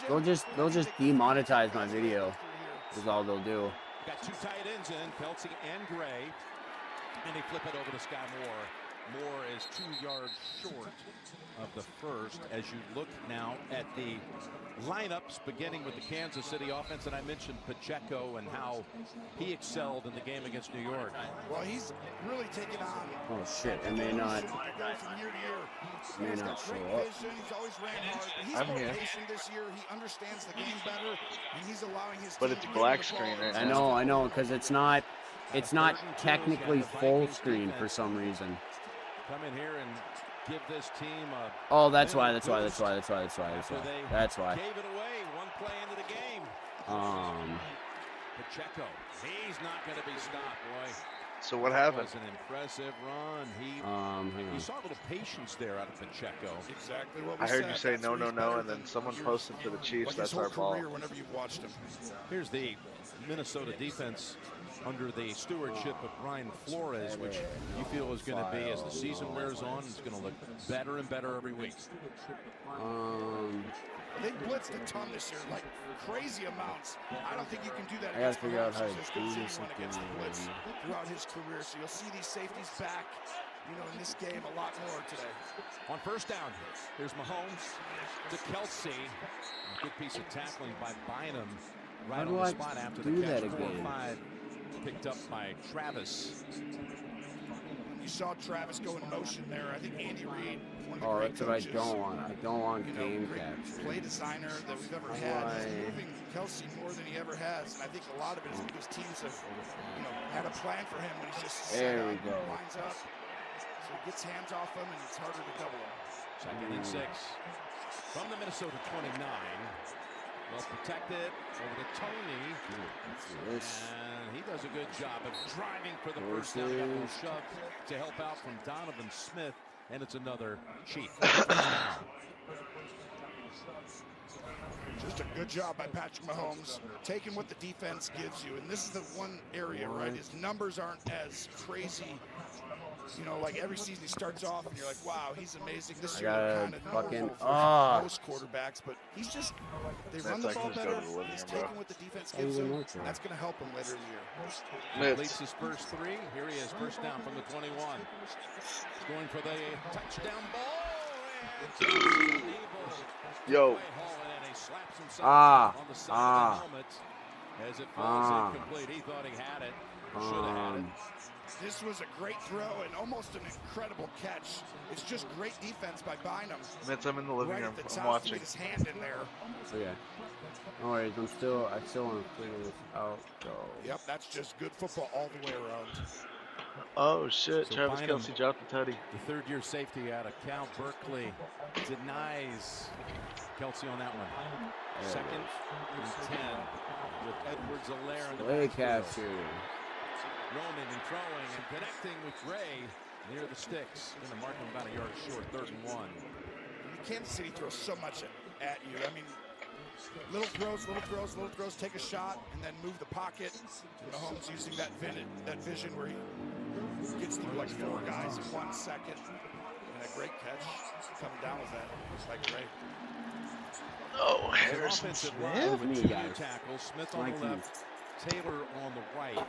They'll just demonetize my video. Is all they'll do. Got two tight ends in, Kelsey and Gray, and they flip it over to Sky Moore. Moore is 2 yards short of the first. As you look now at the lineups, beginning with the Kansas City offense, and I mentioned Pacheco and how he excelled in the game against New York. Well, he's really taken on. Oh shit! It may not. From year to year. May not show up. He's always ran hard. But he's more patient this year. He understands the game better, and he's allowing his. But it's black screen right now. I know, because it's not technically full screen for some reason. Come in here and give this team a. Oh, that's why. That's why. Gave it away. One play into the game. Pacheco. He's not going to be stopped, boy. So what happened? That was an impressive run. He saw a little patience there out of Pacheco. Exactly what I heard you say no, and then someone posted for the Chiefs. That's our ball. Whenever you've watched him. Here's the Minnesota defense under the stewardship of Brian Flores, which you feel is going to be, as the season wears on, it's going to look better and better every week. They blitzed a ton this year, like crazy amounts. I don't think you can do that. I gotta figure out how to do something against the blitz throughout his career. So you'll see these safeties back, in this game a lot more today. On first down, here's Mahomes to Kelsey. A good piece of tackling by Bynum right on the spot after the catch. 4-5 picked up by Travis. You saw Travis go in motion there. I think Andy Reid. Oh, that's what I don't want. I don't want game capture. Play designer that we've ever had. He's moving Kelsey more than he ever has, and I think a lot of it is because teams have, had a plan for him when he's just lines up. So he gets hands off him, and it's harder to double him. Second and 6 from the Minnesota 29. Well protected over to Tony, and he does a good job of driving for the first down. Got a little shove to help out from Donovan Smith, and it's another Chief. Just a good job by Patrick Mahomes, taking what the defense gives you, and this is the one area, right? His numbers aren't as crazy. Like every season he starts off and you're like, wow, he's amazing. This year kind of fucking most quarterbacks, but he's just, they run the ball better. He's taking what the defense gives him. That's going to help him later in the year. Leads his first 3. Here he is, first down from the 21. He's going for the touchdown ball. Yo. Slaps himself on the side of the helmet as it falls incomplete. He thought he had it. Should have had it. This was a great throw and almost an incredible catch. It's just great defense by Bynum. Mitz, I'm in the living room. I'm watching. His hand in there. Okay. No worries. I still want to figure this out. Yep, that's just good football all the way around. Oh shit! So Travis Bynum, Kelce dropped the tutty. The third-year safety out of Cal Berkeley denies Kelsey on that one. Second and 10 with Edwards-Alaire in the play capture. Roaming and throwing and connecting with Gray near the sticks. Going to mark him about a yard short, 3rd and 1. Kansas City throws so much at you. I mean, little throws, take a shot, and then move the pocket. Mahomes using that vision where he gets through like 4 guys in 1 second. And a great catch coming down with that. It's like great. Oh, Harrison Smith. Smith. 2 tackles. Smith on the left, Taylor on the right.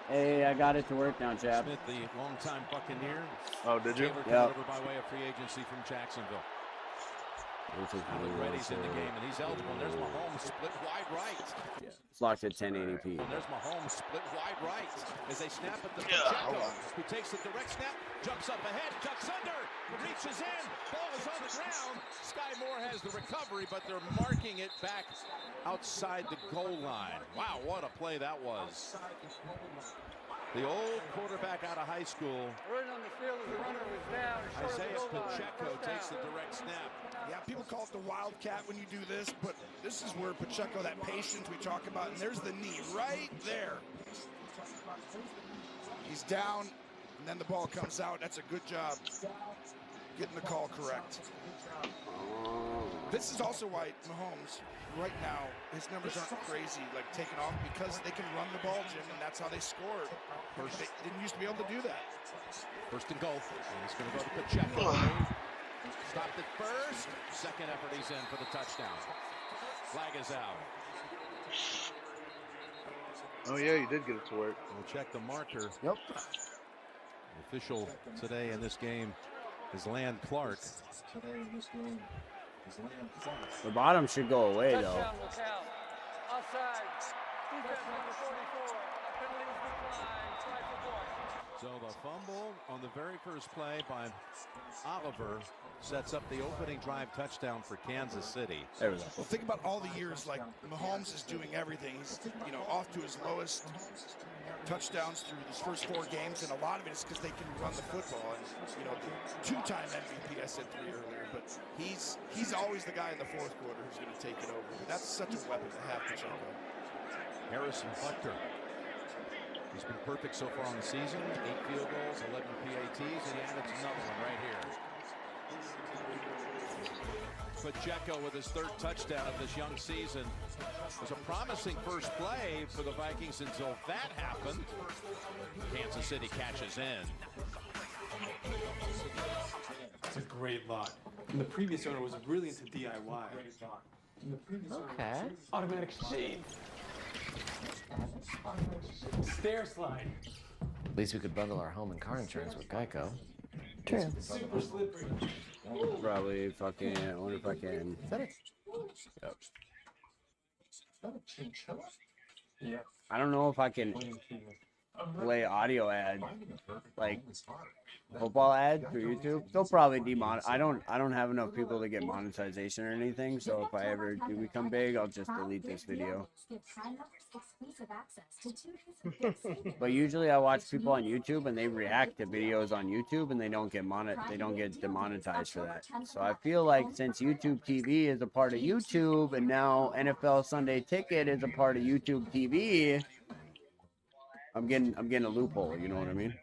Hey, I got it to work now, Jab. Smith, the longtime Buccaneer. Oh, did you? Taylor over by way of free agency from Jacksonville. Allen Reddy's in the game, and he's eligible. And there's Mahomes split wide right. Yeah, it's locked at 1080p. And there's Mahomes split wide right as they snap at the Pacheco, who takes the direct snap, jumps up ahead, ducks under, reaches in, ball is on the ground. Sky Moore has the recovery, but they're marking it back outside the goal line. Wow, what a play that was. The old quarterback out of high school. Running on the field as the runner was down. Isaiah Pacheco takes the direct snap. Yeah, people call it the wildcat when you do this, but this is where Pacheco, that patience we talk about, and there's the knee right there. He's down, and then the ball comes out. That's a good job getting the call correct. This is also why Mahomes, right now, his numbers aren't crazy, like taking off, because they can run the ball, Jim, and that's how they scored. They didn't used to be able to do that. 1st and goal. And it's going to go to Pacheco. Stopped at first. Second effort, he's in for the touchdown. Flag is out. Oh yeah, you did get it to work. We'll check the marker. Yep. The official today in this game is Land Clark. The bottom should go away, though. Touchdown will count. Offside. Defense number 44. Penalties decline. Try for point. So the fumble on the very first play by Oliver sets up the opening drive touchdown for Kansas City. There we go. Well, think about all the years, like Mahomes is doing everything. He's, off to his lowest touchdowns through his first 4 games, and a lot of it is because they can run the football. And, 2-time MVP, I said 3 earlier, but he's always the guy in the fourth quarter who's going to take it over. But that's such a weapon to have, Pacheco. Harrison Butker. He's been perfect so far on the season. 8 field goals, 11 PATs, and he added another one right here. Pacheco with his 3rd touchdown of this young season. It was a promising first play for the Vikings until that happened. Kansas City catches in. It's a great lot. And the previous owner was really into DIY. Okay. Automatic shade. Stair slide. At least we could bundle our home and car insurance with Geico. True. Super slippery. Probably fucking, I wonder if I can. Is that it? Yep. Yeah. I don't know if I can play audio ad, like football ad for YouTube. They'll probably demonetize. I don't have enough people to get monetization or anything. So if I ever do become big, I'll just delete this video. But usually I watch people on YouTube and they react to videos on YouTube and they don't get demonetized for that. So I feel like since YouTube TV is a part of YouTube and now NFL Sunday Ticket is a part of YouTube TV, I'm getting a loophole, you know what I mean?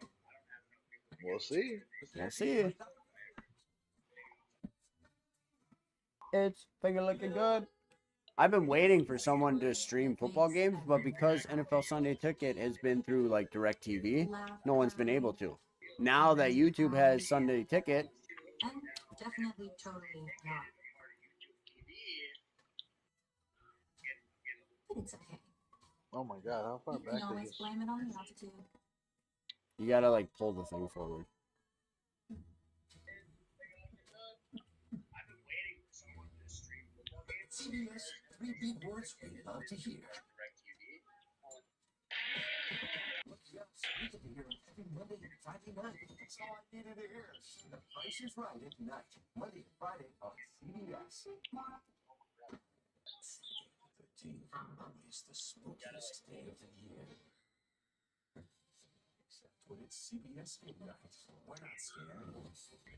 We'll see. We'll see. It's finger looking good. I've been waiting for someone to stream football games, but because NFL Sunday Ticket has been through like DirecTV, no one's been able to. Now that YouTube has Sunday Ticket, definitely totally not. But it's okay. Oh my God, how far You back can is always this? blame it on the altitude. you gotta like pull the thing forward. CBS, 3 big words we love to hear. Yes, we get to hear them every Monday and Friday night. That's all I needed to hear. The Price is Right at night, Monday and Friday on CBS. 13th, always the spookiest day of the year. Except when it's CBS midnight. We're not scared.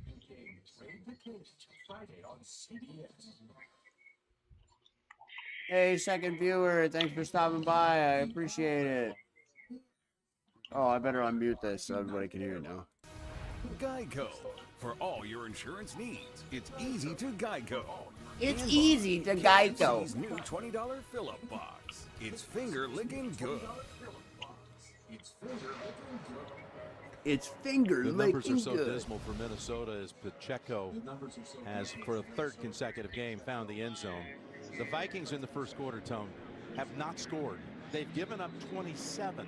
Big games, ready to cage till Friday on CBS. Hey, second viewer, thanks for stopping by. I appreciate it. Oh, I better unmute this so everybody can hear it now. Geico. For all your insurance needs, it's easy to Geico. It's easy to Geico. New $20 fill-up box. It's finger licking good. It's finger The licking numbers are so good. dismal for Minnesota as Pacheco has, for a 3rd consecutive game, found the end zone. The Vikings in the first quarter, Tone, have not scored. They've given up 27.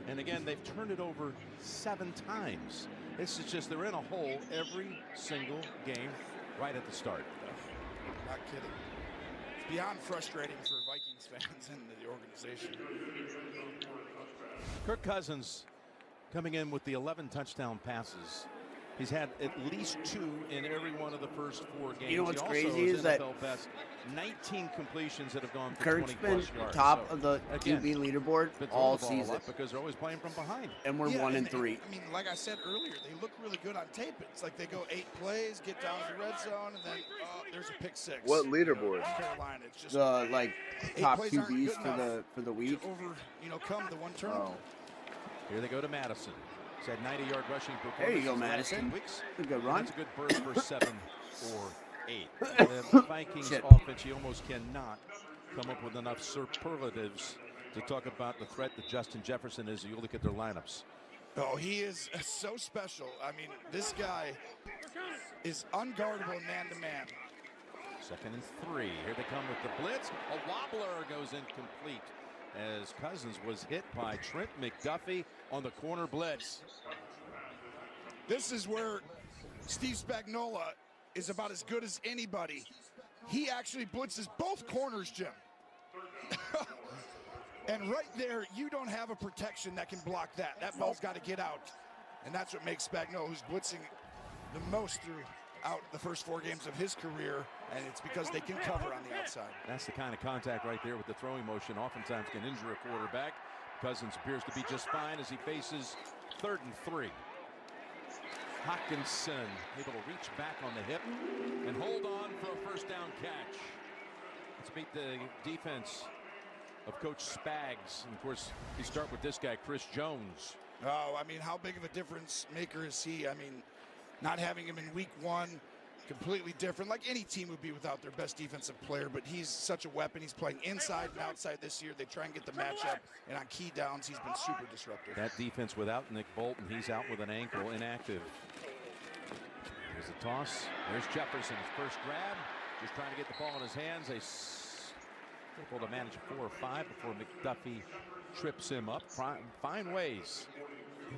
And again, they've turned it over 7 times. This is just, they're in a hole every single game right at the start. Not kidding. It's beyond frustrating for Vikings fans and the organization. Kirk Cousins coming in with the 11 touchdown passes. He's had at least 2 in every one of the first 4 games. You know what's he also crazy is that NFL best 19 completions that have gone for Kirk's 20 been plus yards. top So, of the again, QB leaderboard been throwing all the ball a lot season, because they're always playing from behind. and we're Yeah, 1 and and 3. I mean, like I said earlier, they look really good on tape. It's like they go 8 plays, get down to the red zone, and then there's a pick 6. What leaderboard? Carolina. It's just The like 8 top plays aren't QBs good enough for the week. to overcome the one turnover. Oh, Here they go to Madison. He's had 90-yard rushing performance. there you go, in the last 2 Madison. weeks. It's a good run. That's a good burst for 7 or 8. The Vikings Shit. offense, you almost cannot come up with enough superlatives to talk about the threat that Justin Jefferson is. You look at their lineups. Oh, he is so special. I mean, this guy is unguardable man-to-man. 2nd and 3. Here they come with the blitz. A wobbler goes incomplete as Cousins was hit by Trent McDuffie on the corner blitz. This is where Steve Spagnuolo is about as good as anybody. He actually blitzes both corners, Jim. And right there, you don't have a protection that can block that. That ball's got to get out. And that's what makes Spagnuolo, who's blitzing the most throughout the first 4 games of his career, and it's because they can cover on the outside. That's the kind of contact right there with the throwing motion oftentimes can injure a quarterback. Cousins appears to be just fine as he faces 3rd and 3. Hawkinson able to reach back on the hip and hold on for a first down catch. Let's meet the defense of Coach Spags. And of course, you start with this guy, Chris Jones. Oh, I mean, how big of a difference maker is he? I mean, not having him in week 1, completely different. Like any team would be without their best defensive player, but he's such a weapon. He's playing inside and outside this year. They try and get the matchup, and on key downs, he's been super disruptive. That defense without Nick Bolton, he's out with an ankle, inactive. There's a toss. There's Jefferson's first grab. Just trying to get the ball in his hands. They able to manage 4 or 5 before McDuffie trips him up. Fine ways.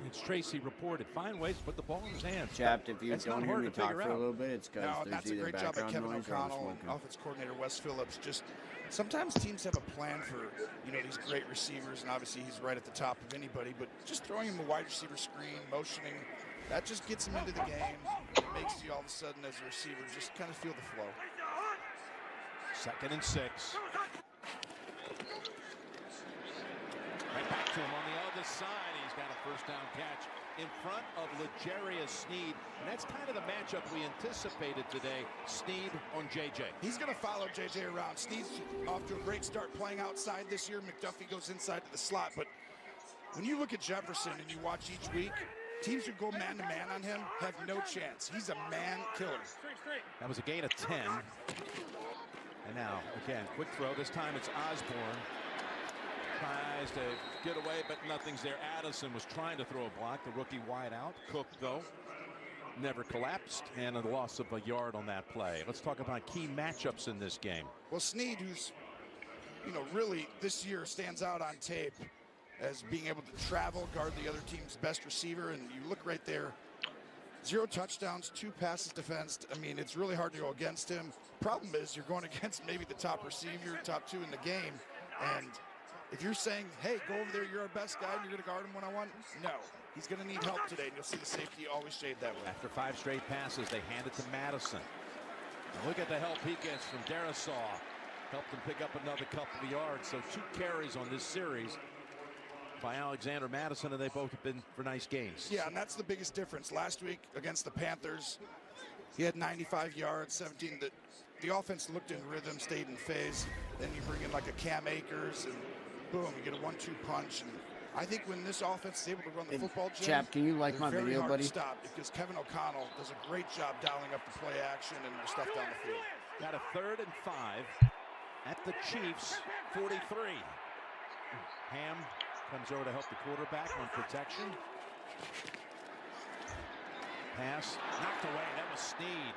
It's Tracy reported. Fine ways to put the ball in his hands. Chapped, if you That's don't not hear hard me to talk figure for a out. little bit, it's because No, there's that's a either great job by background Kevin noise or I'm O'Connell and smoking. offense coordinator Wes Phillips. Just sometimes teams have a plan for, these great receivers, and obviously he's right at the top of anybody, but just throwing him a wide receiver screen, motioning, that just gets him into the game. It makes you all of a sudden as a receiver just kind of feel the flow. 2nd and 6. Right back to him on the other side. He's got a first down catch in front of L'Jarius Sneed. And that's kind of the matchup we anticipated today. Sneed on JJ. He's going to follow JJ around. Sneed's off to a great start playing outside this year. McDuffie goes inside to the slot. But when you look at Jefferson and you watch each week, teams who go man-to-man on him have no chance. He's a man killer. That was a gain of 10. And now, again, quick throw. This time it's Osborne. Tries to get away, but nothing's there. Addison was trying to throw a block. The rookie wide out. Cook, though, never collapsed. And a loss of a yard on that play. Let's talk about key matchups in this game. Well, Sneed, who's, really this year stands out on tape as being able to travel, guard the other team's best receiver. And you look right there, 0 touchdowns, 2 passes defensed. I mean, it's really hard to go against him. Problem is you're going against maybe the top receiver, top 2 in the game. And if you're saying, hey, go over there, you're our best guy, and you're going to guard him one-on-one, no. He's going to need help today, and you'll see the safety always shade that way. After 5 straight passes, they hand it to Madison. And look at the help he gets from Darisaw. Helped him pick up another couple of yards. So 2 carries on this series by Alexander Madison, and they both have been for nice gains. Yeah, and that's the biggest difference. Last week against the Panthers, he had 95 yards, 17. The offense looked in rhythm, stayed in phase. Then you bring in like a Cam Akers, and boom, you get a 1-2 punch. And I think when this offense is able to run the football, Jim, Chap, can you like my very video, hard buddy? to stop because Kevin O'Connell does a great job dialing up the play action and the stuff down the field. Got a 3rd and 5 at the Chiefs 43. Ham comes over to help the quarterback on protection. Pass knocked away. That was Sneed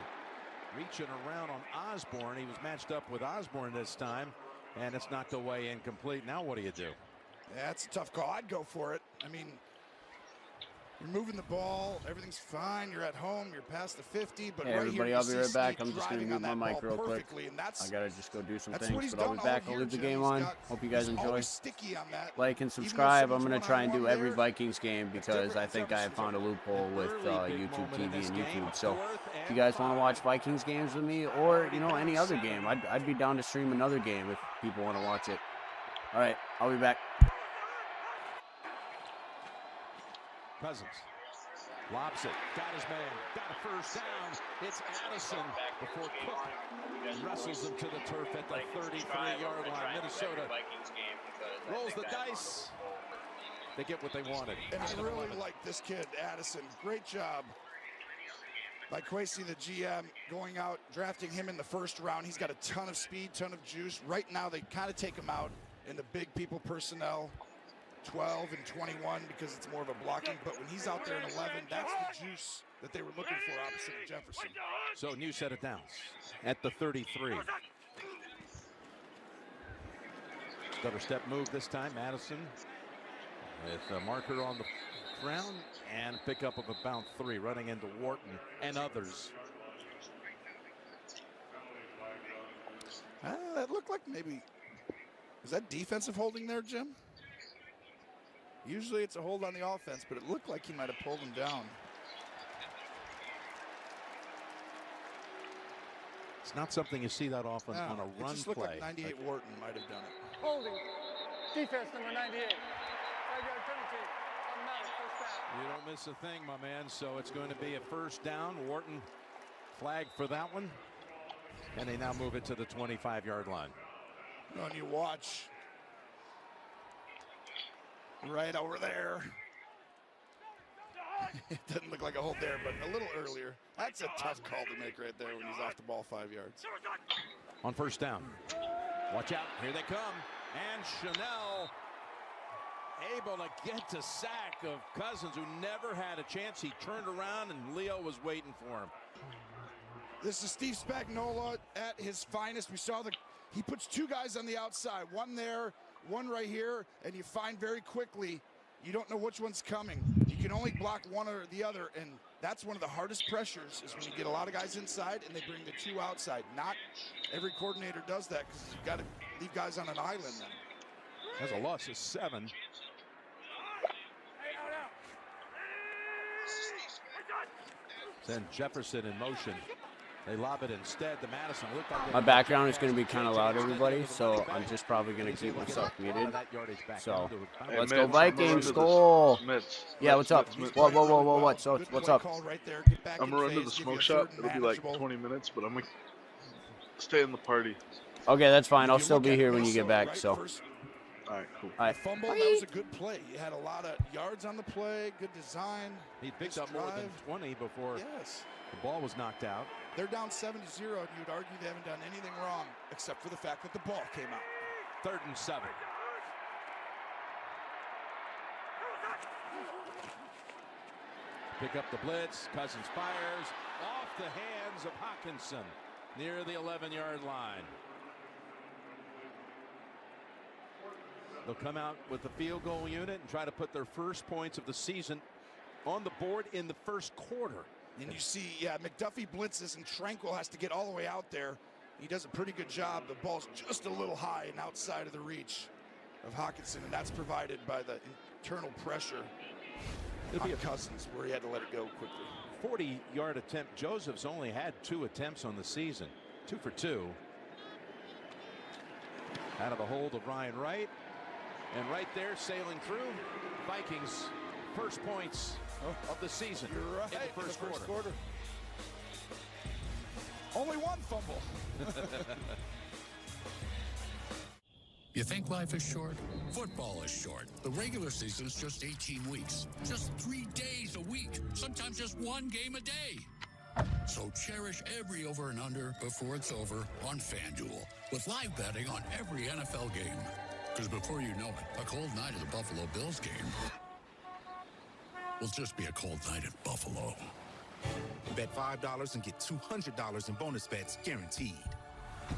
reaching around on Osborne. He was matched up with Osborne this time, and it's knocked away incomplete. Now what do you do? Yeah, it's a tough call. I'd go for it. I mean, you're moving the ball, everything's fine. You're at home, you're past the 50, but Hey, right everybody, here, I'll you be right see back. Sneed I'm just going to driving mute on my that mic ball real quick. perfectly, and that's I got to just go do some what he's things, but I'll done be all back. I'll year, leave the Jim. game He's on. got- Hope you guys he's enjoy. always sticky on that. Like and Even though subscribe. I'm someone's going to try and do one-on-one every there, Vikings game because I think I found a loophole with YouTube TV and YouTube. So if you guys want to watch Vikings games with me or, any other game, I'd be down to stream another game if people want to watch it. All right, I'll be back. Cousins lobs it, got his man, got a first down. It's Addison before Cook wrestles him to the turf at the 33-yard line. Minnesota rolls the dice. They get what they wanted. And I really like this kid, Addison. Great job by Kwesi, the GM, going out, drafting him in the 1st round. He's got a ton of speed, ton of juice. Right now, they kind of take him out in the big people personnel, 12 and 21, because it's more of a blocking. But when he's out there in 11, that's the juice that they were looking for opposite of Jefferson. So new set of downs at the 33. Stutter step move this time. Madison with a marker on the ground and pickup of about 3, running into Wharton and others. That looked like maybe, is that defensive holding there, Jim? Usually it's a hold on the offense, but it looked like he might have pulled him down. It's not something you see that often on a run it just looked play. like 98 Wharton might have done it. Holding. Defense number 98. 5-yard penalty. Automatic first down. You don't miss a thing, my man. So it's going to be a first down. Wharton flagged for that one. And they now move it to the 25-yard line. And you watch right over there. It doesn't look like a hold there, but a little earlier. That's a tough call to make right there when he's off the ball 5 yards. On first down. Watch out. Here they come. And Chanel able to get to sack of Cousins, who never had a chance. He turned around, and Leo was waiting for him. This is Steve Spagnuolo at his finest. We saw he puts 2 guys on the outside, one there, one right here, and you find very quickly you don't know which one's coming. You can only block one or the other, and that's one of the hardest pressures is when you get a lot of guys inside and they bring the 2 outside. Not every coordinator does that because you've got to leave guys on an island then. That's a loss of 7. Send Jefferson in motion. They lob it instead to Madison. My background is going to be kind of loud, everybody, so I'm just probably going to keep myself muted. So, let's go Vikings, goal! Yeah, what's up? Whoa, what? So, what's up? I'm going to run to the smoke shop. It'll be like 20 minutes, but I'm going to stay in the party. Okay, that's fine. I'll still be here when you get back, so. All right, cool. All right. Fumble, that was a good play. You had a lot of yards on the play, good design. He picked up more than 20 before the ball was knocked out. They're down 7-0, and you'd argue they haven't done anything wrong except for the fact that the ball came out. 3rd and 7. Pick up the blitz. Cousins fires off the hands of Hawkinson near the 11-yard line. They'll come out with the field goal unit and try to put their first points of the season on the board in the first quarter. And you see, McDuffie blitzes, and Tranquil has to get all the way out there. He does a pretty good job. The ball's just a little high and outside of the reach of Hawkinson, and that's provided by the internal pressure on Cousins, where he had to let it go quickly. 40-yard attempt. Joseph's only had 2 attempts on the season. 2 for 2. Out of the hold of Ryan Wright. And right there, sailing through, Vikings' first points of the season. You're right, in the first quarter. Only 1 fumble. You think life is short? Football is short. The regular season's just 18 weeks. Just 3 days a week. Sometimes just 1 game a day. So cherish every over and under before it's over on FanDuel. With live betting on every NFL game. Because before you know it, a cold night at the Buffalo Bills game will just be a cold night at Buffalo. Bet $5 and get $200 in bonus bets guaranteed.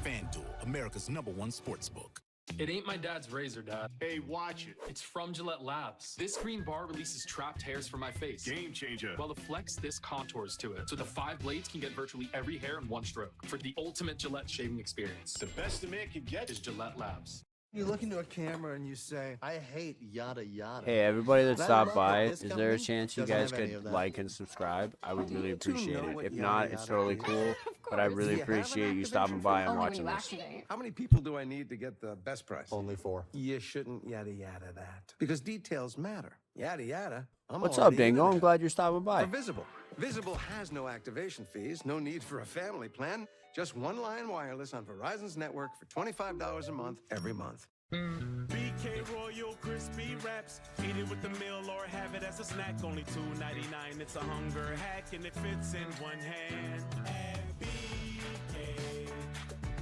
FanDuel, America's #1 sportsbook. It ain't my dad's razor, Dad. Hey, watch it. It's from Gillette Labs. This green bar releases trapped hairs from my face. Game changer. While the Flex, this contours to it. So the 5 blades can get virtually every hair in one stroke. For the ultimate Gillette shaving experience. The best a man can get is Gillette Labs. You look into a camera and you say, I hate yada yada. Hey, everybody that stopped by, is there a chance you guys could like and subscribe? I would really appreciate it. If not, it's totally cool, but I really appreciate you stopping by and watching this. How many people do I need to get the best price? Only 4. You shouldn't yada yada that. Because details matter. Yada yada. What's up, Dingo? I'm glad you're stopping by. For Visible. Visible has no activation fees, no need for a family plan. Just one line wireless on Verizon's network for $25 a month every month. BK Royal Crispy Wraps. Eat it with the meal or have it as a snack. Only $2.99. It's a hunger hack and it fits in one hand. At BK,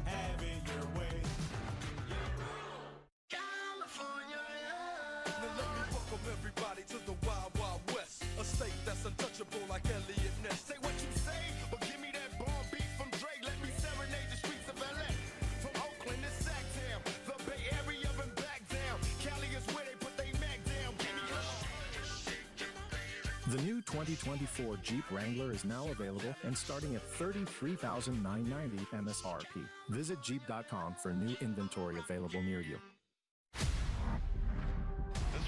have it your way. California. Now let me welcome everybody to the Wild Wild West. safe, that's untouchable like Elliot Ness. Say what you say, but give me that bomb beat from Dre. Let me serenade the streets of LA. From Oakland to Sacktown, the Bay Area and back down. Cali is where they put they Mac down. Give me The new 2024 Jeep Wrangler is now available and starting at $33,990 MSRP. Visit Jeep.com for new inventory available near you. This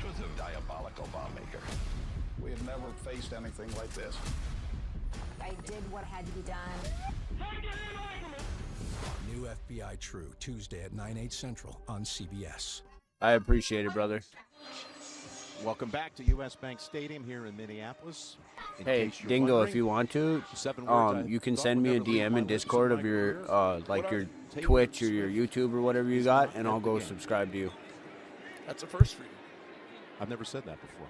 was a diabolical bomb maker. We have never faced anything like this. I did what had to be done. New FBI True, Tuesday at 9/8 Central on CBS. I appreciate it, brother. Welcome back to U.S. Bank Stadium here in Minneapolis. Hey, Dingo, if you want to, you can send me a DM in Discord of your, like your Twitch or your YouTube or whatever you got, and I'll go subscribe to you. That's a first for you. I've never said that before.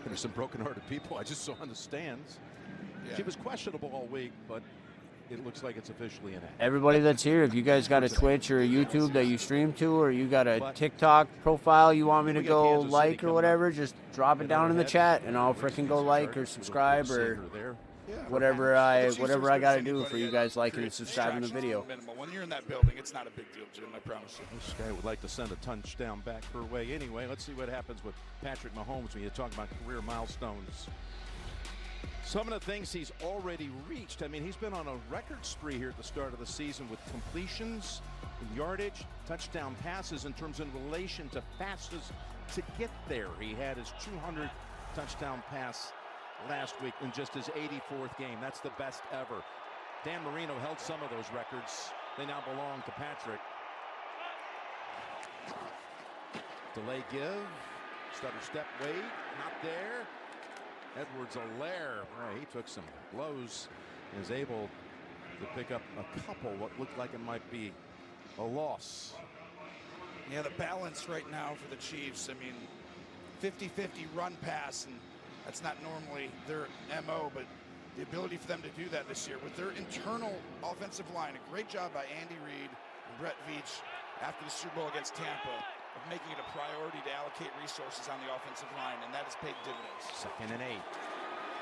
There's some broken-hearted people I just saw on the stands. Yeah. She was questionable all week, but it looks like it's officially in act. Everybody that's here, if you guys got a Twitch or a YouTube that you stream to, or you got a TikTok profile you want me to go like or whatever, just drop it down in the chat, and I'll freaking go like or subscribe or whatever I got to do for you guys liking and subscribing the video. Minimal. When you're in that building, it's not a big deal, Jim. I promise you. This guy would like to send a touchdown back her way anyway. Let's see what happens with Patrick Mahomes when you talk about career milestones. Some of the things he's already reached. I mean, he's been on a record spree here at the start of the season with completions, yardage, touchdown passes in terms in relation to fastest to get there. He had his 200 touchdown pass last week in just his 84th game. That's the best ever. Dan Marino held some of those records. They now belong to Patrick. Delay give. Stutter step wait. Not there. Edwards-Helaire, he took some blows and is able to pick up a couple what looked like it might be a loss. Yeah, the balance right now for the Chiefs, I mean, 50-50 run pass, and that's not normally their MO, but the ability for them to do that this year with their internal offensive line, a great job by Andy Reid and Brett Veach after the Super Bowl against Tampa, of making it a priority to allocate resources on the offensive line, and that has paid dividends. 2nd and 8.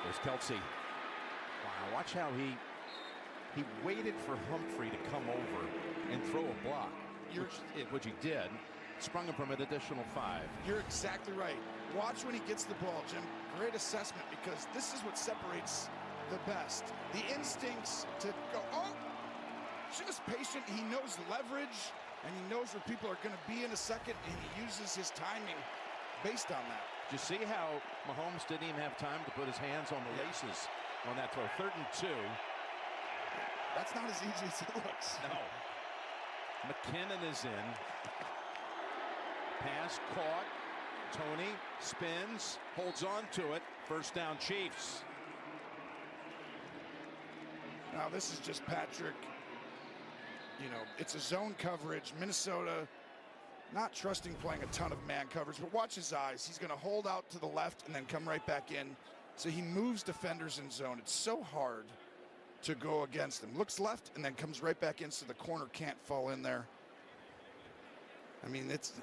There's Kelsey. Wow, watch how he waited for Humphrey to come over and throw a block, which he did. Sprung him from an additional 5. You're exactly right. Watch when he gets the ball, Jim. Great assessment, because this is what separates the best. The instincts to go, just patient. He knows leverage. And he knows where people are going to be in a second, and he uses his timing based on that. Did you see how Mahomes didn't even have time to put his hands on the laces on that throw? 3rd and 2. That's not as easy as it looks. No. McKinnon is in. Pass caught. Tony spins, holds on to it. 1st down, Chiefs. Now this is just Patrick. You know, it's a zone coverage. Minnesota not trusting playing a ton of man coverage, but watch his eyes. He's going to hold out to the left and then come right back in. So he moves defenders in zone. It's so hard to go against him. Looks left and then comes right back in, so the corner can't fall in there. I mean, it's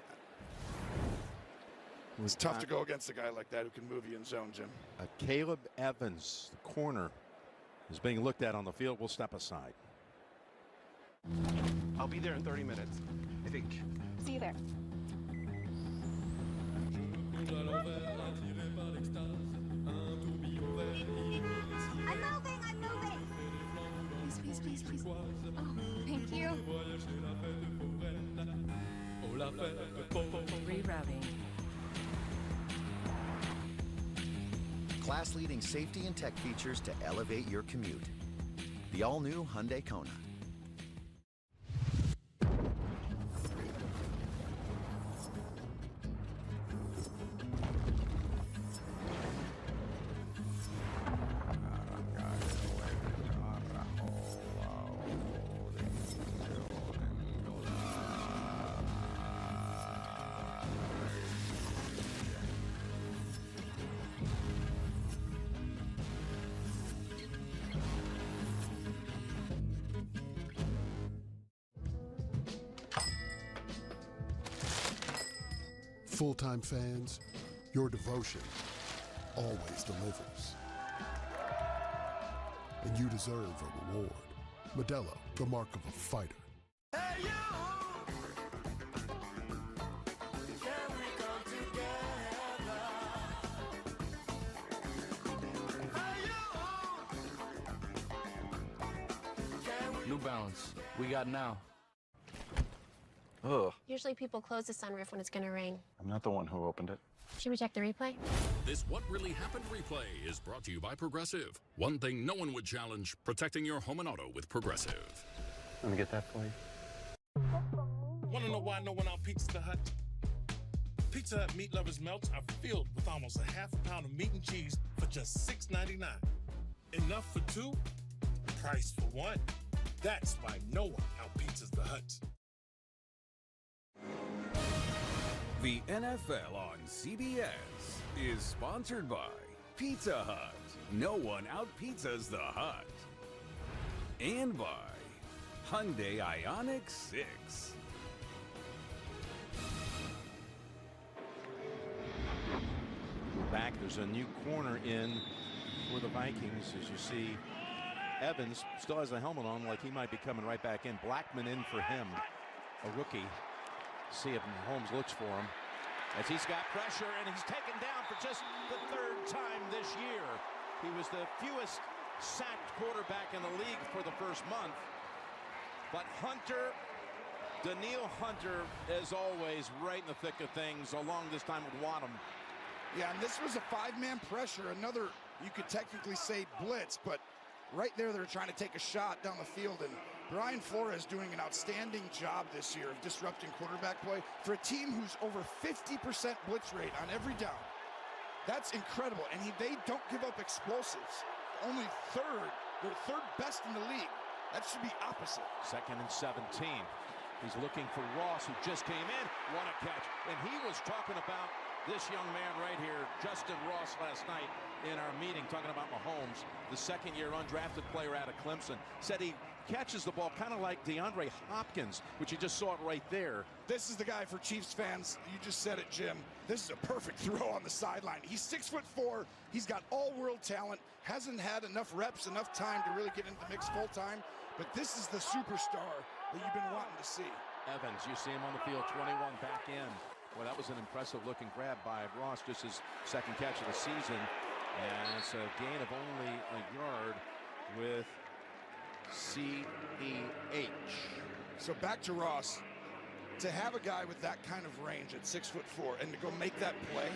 tough to go against a guy like that who can move you in zone, Jim. Caleb Evans, the corner, is being looked at on the field. We'll step aside. I'll be there in 30 minutes, I think. See you there. I'm moving. Please. Oh, thank you. Rerouting. Class-leading safety and tech features to elevate your commute. The all-new Hyundai Kona. Full-time fans, your devotion always delivers. And you deserve a reward. Modelo, the mark of a fighter. Hey, you! Can we come together? Hey, you! New Balance. We got now. Ugh. Usually people close the sunroof when it's gonna rain. I'm not the one who opened it. Should we check the replay? This What Really Happened replay is brought to you by Progressive. One thing no one would challenge, protecting your home and auto with Progressive. Let me get that for you. Wanna know why no one out Pizza Hut? Pizza Hut meat lovers' melts are filled with almost a half a pound of meat and cheese for just $6.99. Enough for two, price for one. That's why no one out pizzas the Hut. The NFL on CBS is sponsored by Pizza Hut. No one out-pizzas the Hut. And by Hyundai Ioniq 6. Back, there's a new corner in for the Vikings. As you see, Evans still has a helmet on, like he might be coming right back in. Blackman in for him, a rookie. See if Mahomes looks for him as he's got pressure, and he's taken down for just the third time this year. He was the fewest sacked quarterback in the league for the first month. But Danielle Hunter, as always, right in the thick of things, along this time with Wadham. Yeah, and this was a five-man pressure. Another, you could technically say blitz, but right there they're trying to take a shot down the field, and Brian Flores doing an outstanding job this year of disrupting quarterback play for a team who's over 50% blitz rate on every down. That's incredible, and they don't give up explosives. Only they're third best in the league. That should be opposite. 2nd and 17. He's looking for Ross, who just came in. What a catch. And he was talking about this young man right here, Justin Ross, last night in our meeting, talking about Mahomes, the second-year undrafted player out of Clemson. Said he catches the ball kind of like DeAndre Hopkins, which you just saw it right there. This is the guy for Chiefs fans. You just said it, Jim. This is a perfect throw on the sideline. He's 6'4". He's got all-world talent. Hasn't had enough reps, enough time to really get into the mix full-time. But this is the superstar that you've been wanting to see. Evans, you see him on the field, 21 back in. Well, that was an impressive-looking grab by Ross, just his second catch of the season. And it's a gain of only a yard with CEH. So back to Ross. To have a guy with that kind of range at 6'4" and to go make that play,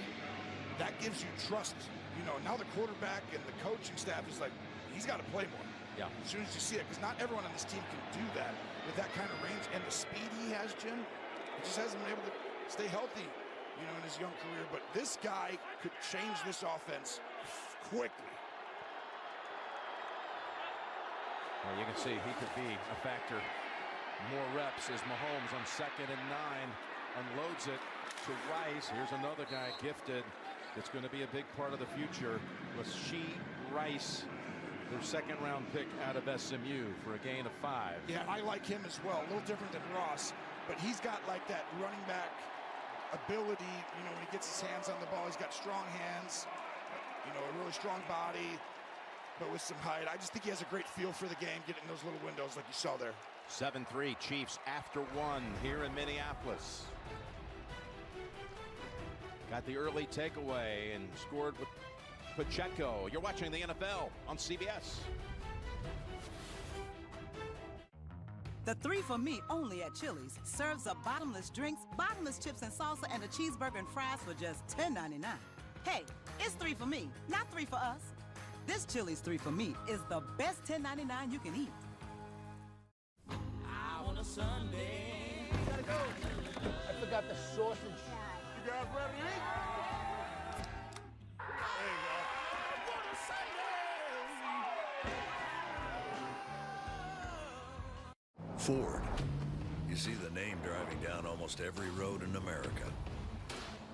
that gives you trust. You know, now the quarterback and the coaching staff is like, he's got to play more. Yeah. As soon as you see it, because not everyone on this team can do that with that kind of range and the speed he has, Jim. He just hasn't been able to stay healthy, you know, in his young career. But this guy could change this offense quickly. Well, you can see he could be a factor. More reps as Mahomes on 2nd and 9 unloads it to Rice. Here's another guy gifted. It's going to be a big part of the future. Rice, their second-round pick out of SMU for a gain of 5. Yeah, I like him as well. A little different than Ross, but he's got like that running back ability. You know, when he gets his hands on the ball, he's got strong hands. You know, a really strong body, but with some height. I just think he has a great feel for the game, getting those little windows like you saw there. 7-3 Chiefs after 1 here in Minneapolis. Got the early takeaway and scored with Pacheco. You're watching the NFL on CBS. The 3 for Me only at Chili's serves up bottomless drinks, bottomless chips and salsa, and a cheeseburger and fries for just $10.99. Hey, it's 3 for me, not 3 for us. This Chili's 3 for Me is the best $10.99 you can eat. On a Sunday. Gotta go. I forgot the sausage. You guys ready to eat? There you go. Ford. You see the name driving down almost every road in America.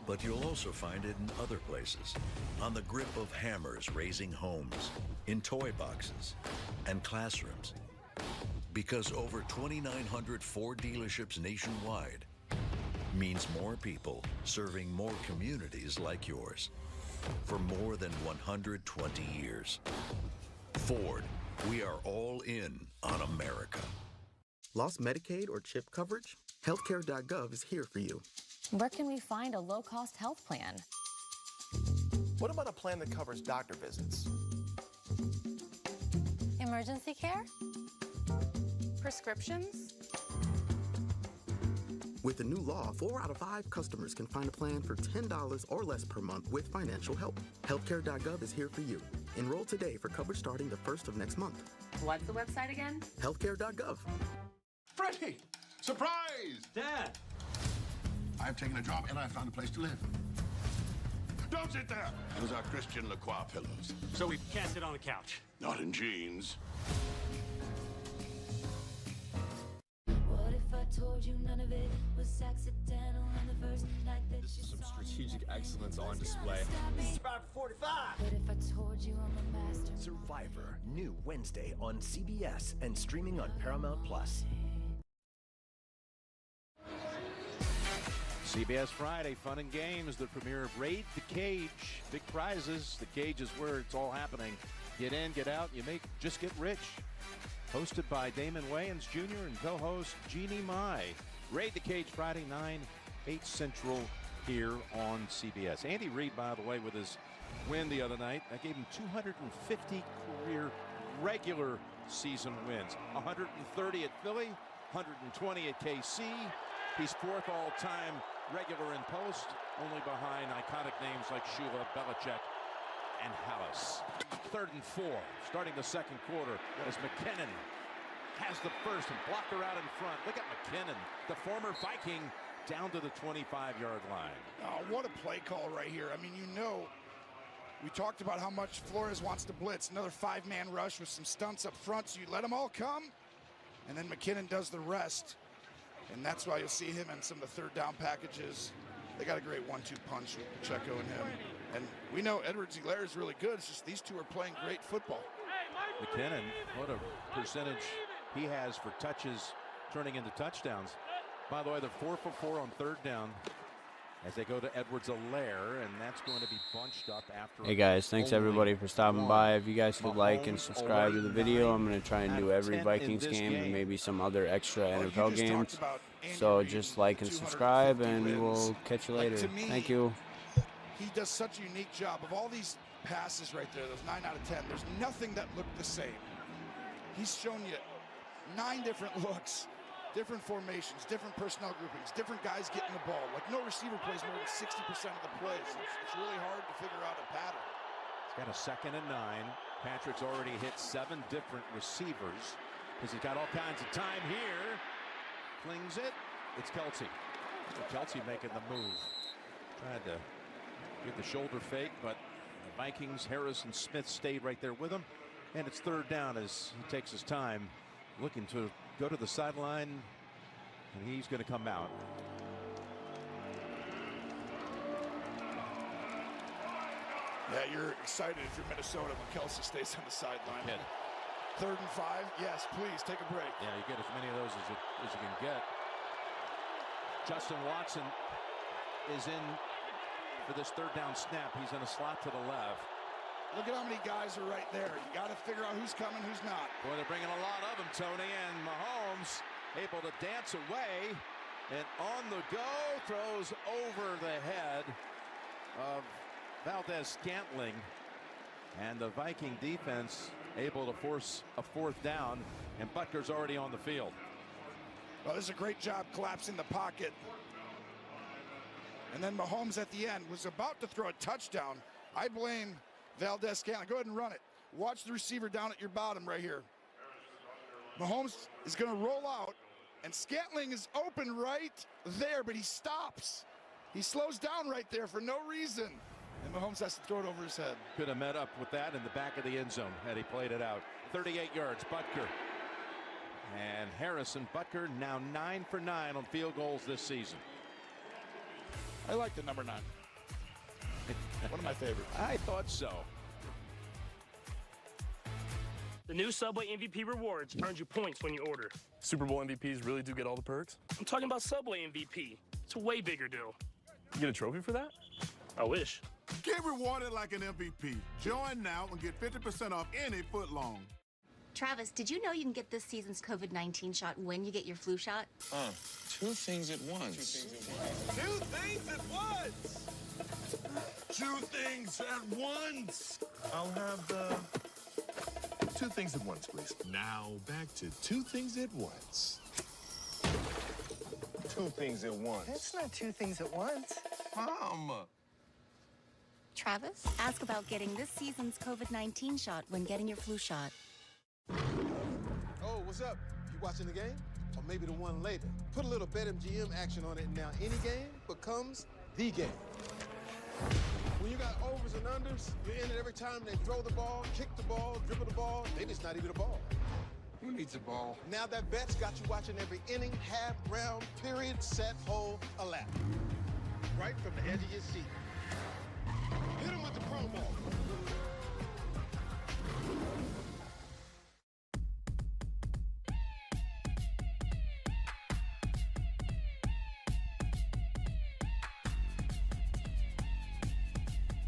But you'll also find it in other places. On the grip of hammers raising homes, in toy boxes, and classrooms. Because over 2,900 Ford dealerships nationwide means more people serving more communities like yours. for more than 120 years. Ford, we are all in on America. Lost Medicaid or CHIP coverage? Healthcare.gov is here for you. Where can we find a low-cost health plan? What about a plan that covers doctor visits? Emergency care? Prescriptions? With the new law, 4 out of 5 customers can find a plan for $10 or less per month with financial help. Healthcare.gov is here for you. Enroll today for coverage starting the 1st of next month. What's the website again? Healthcare.gov. Freddie! Surprise! Dad! I've taken a job and I found a place to live. Don't sit there! Those are Christian Lacroix pillows. So we can't sit on the couch. Not in jeans. What if I told you none of it was accidental on the first night that This you is some saw strategic me? excellence on display. This is 45. What if I told you I'm a master? Survivor, new Wednesday on CBS and streaming on Paramount Plus. CBS Friday, fun and games, the premiere of Raid the Cage. Big prizes. The cage is where it's all happening. Get in, get out, you may just get rich. Hosted by Damon Wayans Jr. and co-host Jeannie Mai. Raid the Cage Friday, 9, 8 Central here on CBS. Andy Reid, by the way, with his win the other night, that gave him 250 career regular season wins. 130 at Philly, 120 at KC. He's 4th all-time regular in post, only behind iconic names like Shula, Belichick, and Hallis. 3rd and 4, starting the second quarter as McKinnon has the first and blocker out in front. Look at McKinnon, the former Viking, down to the 25-yard line. Oh, what a play call right here. I mean, you know, we talked about how much Flores wants to blitz. Another 5-man rush with some stunts up front, so you let them all come, and then McKinnon does the rest. And that's why you'll see him in some of the 3rd down packages. They got a great 1-2 punch with Pacheco and him. And we know Edwards-Helaire is really good. It's just these two are playing great football. McKinnon, what a percentage he has for touches turning into touchdowns. By the way, they're 4 for 4 on 3rd down as they go to Edwards-Helaire, and that's going to be bunched up after. Hey guys, thanks everybody for stopping by. If you guys could like and subscribe to the video, I'm going to try and do every Vikings game and maybe some other extra NFL games. So just like and subscribe, and we'll catch you later. Thank you. He does such a unique job. Of all these passes right there, those 9 out of 10, there's nothing that looked the same. He's shown you 9 different looks, different formations, different personnel groupings, different guys getting the ball. Like, no receiver plays more than 60% of the plays. It's really hard to figure out a pattern. He's got a 2nd and 9. Patrick's already hit 7 different receivers because he's got all kinds of time here. Flings it. It's Kelce. Kelce making the move. Tried to get the shoulder fake, but the Vikings, Harris and Smith stayed right there with him. And it's 3rd down as he takes his time, looking to go to the sideline, and he's going to come out. Yeah, you're excited if you're Minnesota when Kelce stays on the sideline. Yeah. 3rd and 5, yes, please take a break. Yeah, you get as many of those as you can get. Justin Watson is in for this 3rd down snap. He's in a slot to the left. Look at how many guys are right there. You got to figure out who's coming, who's not. Boy, they're bringing a lot of them, Tony, and Mahomes able to dance away, and on the go throws over the head of Valdez-Scantling, and the Viking defense able to force a 4th down, and Butker's already on the field. Well, this is a great job collapsing the pocket. And then Mahomes at the end was about to throw a touchdown. I blame Valdez-Scantling. Go ahead and run it. Watch the receiver down at your bottom right here. Mahomes is going to roll out, and Scantling is open right there, but he stops. He slows down right there for no reason. And Mahomes has to throw it over his head. Could have met up with that in the back of the end zone had he played it out. 38 yards, Butker. And Harrison Butker now 9 for 9 on field goals this season. I like the number 9. One of my favorites. I thought so. The new Subway MVP Rewards earns you points when you order. Super Bowl MVPs really do get all the perks? I'm talking about Subway MVP. It's a way bigger deal. You get a trophy for that? I wish. Get rewarded like an MVP. Join now and get 50% off any footlong. Travis, did you know you can get this season's COVID-19 shot when you get your flu shot? Two things at once. Two things at once. Two things at once. I'll have the 2 things at once, please. Now back to 2 things at once. 2 things at once. That's not 2 things at once. Mom! Travis, ask about getting this season's COVID-19 shot when getting your flu shot. Oh, what's up? You watching the game? Or maybe the one later? Put a little BetMGM action on it, and now any game becomes the game. When you got overs and unders, you're in it every time they throw the ball, kick the ball, dribble the ball. Maybe it's not even a ball. Who needs a ball? Now that bet's got you watching every inning, half, round, period, set, hole, a lap. Right from the edge of your seat. Hit him with the promo.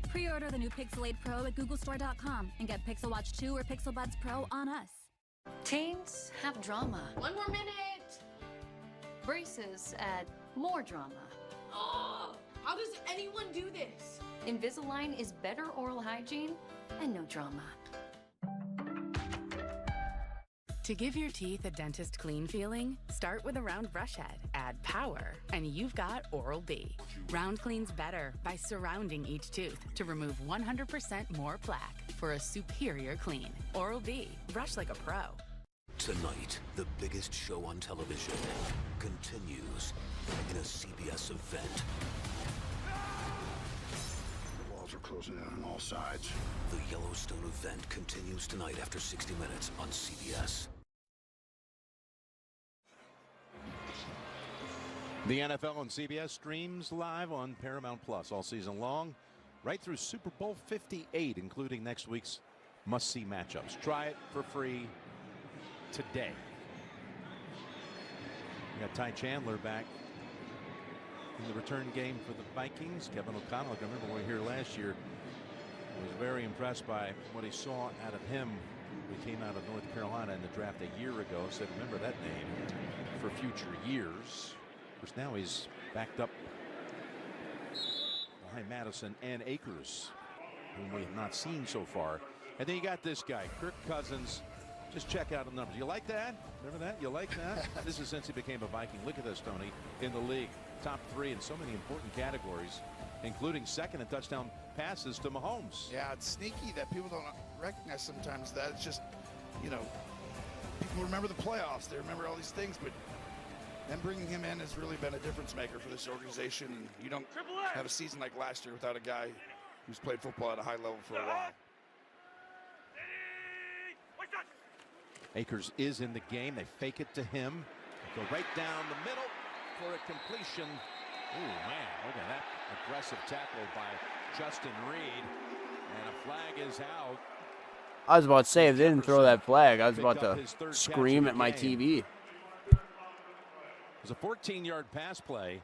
Pre-order the new Pixel 8 Pro at googlestore.com and get Pixel Watch 2 or Pixel Buds Pro on us. Teens have drama. One more minute. Braces add more drama. Oh, how does anyone do this? Invisalign is better oral hygiene and no drama. To give your teeth a dentist clean feeling, start with a round brush head, add power, and you've got Oral-B. Round cleans better by surrounding each tooth to remove 100% more plaque for a superior clean. Oral-B, brush like a pro. Tonight, the biggest show on television continues in a CBS event. The walls are closing in on all sides. The Yellowstone event continues tonight after 60 Minutes on CBS. The NFL on CBS streams live on Paramount Plus all season long, right through Super Bowl 58, including next week's must-see matchups. Try it for free today. We got Ty Chandler back in the return game for the Vikings. Kevin O'Connell, I remember when we were here last year, was very impressed by what he saw out of him. We came out of North Carolina in the draft a year ago. Said, remember that name for future years. Of course, now he's backed up behind Madison and Akers, whom we have not seen so far. And then you got this guy, Kirk Cousins. Just check out the numbers. You like that? Remember that? You like that? This is since he became a Viking. Look at this, Tony, in the league. Top 3 in so many important categories, including second in touchdown passes to Mahomes. Yeah, it's sneaky that people don't recognize sometimes that. It's just, you know, people remember the playoffs. They remember all these things, but then bringing him in has really been a difference maker for this organization. And you don't have a season like last year without a guy who's played football at a high level for a while. Akers is in the game. They fake it to him. Go right down the middle for a completion. Ooh, man, look at that aggressive tackle by Justin Reed. And a flag is out. I was about to say, if they didn't throw that flag, I was about to scream at my TV. It was a 14-yard pass play.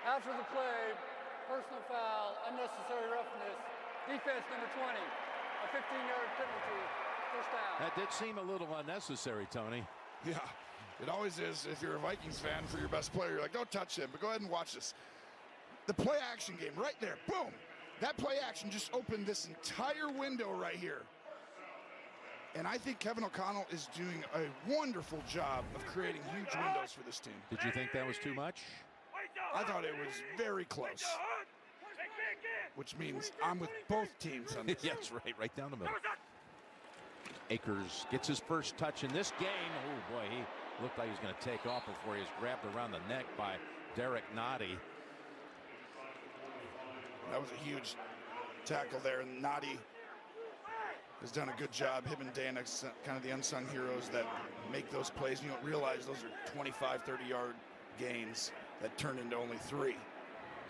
After the play, personal foul, unnecessary roughness, defense number 20, a 15-yard penalty, first down. That did seem a little unnecessary, Tony. Yeah, it always is. If you're a Vikings fan, for your best player, you're like, don't touch him, but go ahead and watch this. The play action game right there, boom. That play action just opened this entire window right here. And I think Kevin O'Connell is doing a wonderful job of creating huge windows for this team. Did you think that was too much? I thought it was very close. Which means I'm with both teams on this. Yes, right down the middle. Akers gets his first touch in this game. Oh boy, he looked like he was going to take off before he was grabbed around the neck by Derek Noddy. That was a huge tackle there, and Noddy has done a good job. Him and Dan are kind of the unsung heroes that make those plays. You don't realize those are 25, 30-yard gains that turn into only 3.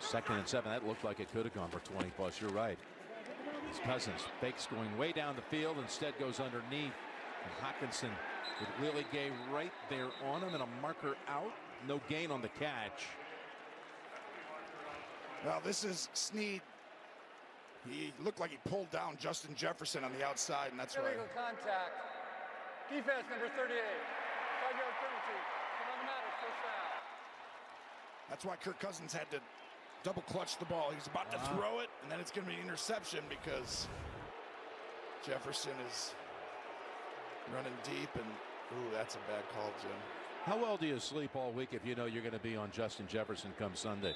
2nd and 7. That looked like it could have gone for 20 plus. You're right. His Cousins fakes going way down the field, instead goes underneath. And Hockenson with Willie Gay right there on him and a marker out. No gain on the catch. Well, this is Snead. He looked like he pulled down Justin Jefferson on the outside, and that's why. Illegal contact. Defense number 38. 5-yard penalty. An automatic first down. That's why Kirk Cousins had to double clutch the ball. He was about to throw it, and then it's going to be an interception because Jefferson is running deep, and ooh, that's a bad call, Jim. How well do you sleep all week if you know you're going to be on Justin Jefferson come Sunday?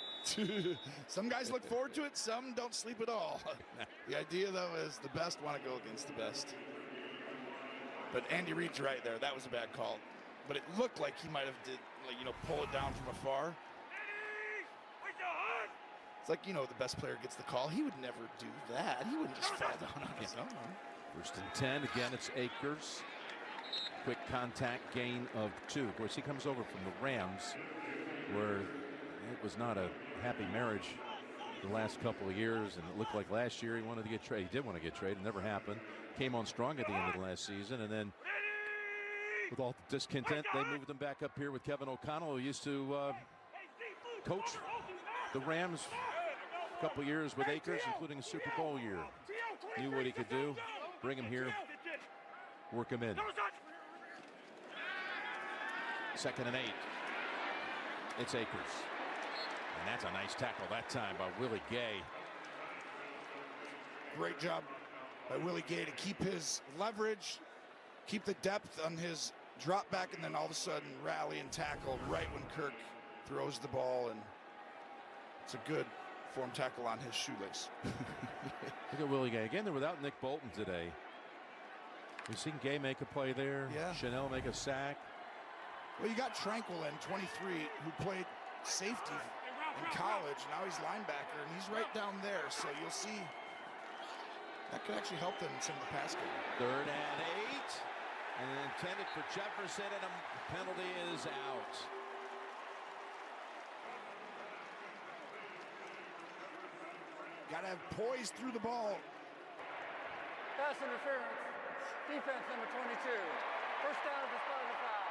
Some guys look forward to it, some don't sleep at all. The idea, though, is the best want to go against the best. But Andy Reid's right there. That was a bad call. But it looked like he might have pull it down from afar. It's like, the best player gets the call. He would never do that. He wouldn't just fall down on his own. 1st and 10. Again, it's Akers. Quick contact gain of 2. Of course, he comes over from the Rams, where it was not a happy marriage the last couple of years, and it looked like last year he wanted to get traded. He did want to get traded. It never happened. Came on strong at the end of the last season, and then with all the discontent, they moved him back up here with Kevin O'Connell, who used to coach the Rams a couple of years with Akers, including a Super Bowl year. Knew what he could do. Bring him here, work him in. 2nd and 8. It's Akers. And that's a nice tackle that time by Willie Gay. Great job by Willie Gay to keep his leverage, keep the depth on his drop back, and then all of a sudden rally and tackle right when Kirk throws the ball. And it's a good form tackle on his shoelace. Look at Willie Gay. Again, they're without Nick Bolton today. We've seen Gay make a play there. Yeah. Chanel make a sack. Well, you got Tranquil in 23, who played safety in college. Now he's linebacker, and he's right down there. So you'll see that could actually help them in some of the pass game. 3rd and 8. And intended for Jefferson, and a penalty is out. Got to have poise through the ball. Pass interference. Defense number 22. First down at the spot of the foul.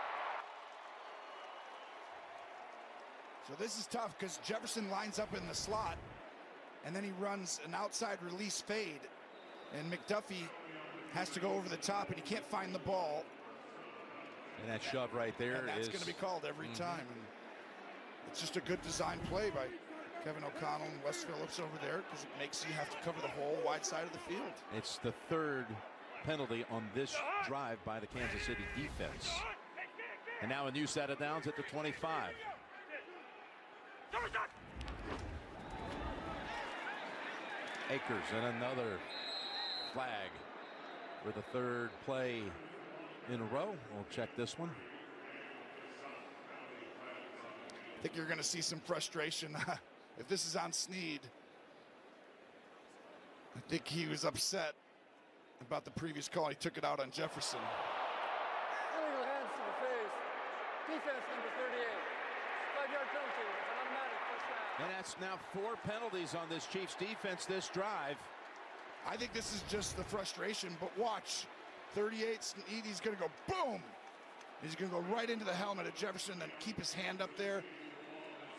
So this is tough because Jefferson lines up in the slot, and then he runs an outside release fade, and McDuffie has to go over the top, and he can't find the ball. And that shove right there and that's going to be called every time. And it's just a good design play by Kevin O'Connell and Wes Phillips over there, because it makes you have to cover the whole wide side of the field. It's the 3rd penalty on this drive by the Kansas City defense. And now a new set of downs at the 25. Akers and another flag for the 3rd play in a row. We'll check this one. I think you're going to see some frustration. If this is on Snead, I think he was upset about the previous call. He took it out on Jefferson. Illegal hands to the face. Defense number 38. 5-yard penalty with an automatic first down. And that's now 4 penalties on this Chiefs defense this drive. I think this is just the frustration, but watch. 38, Snead, he's going to go boom. He's going to go right into the helmet of Jefferson and keep his hand up there.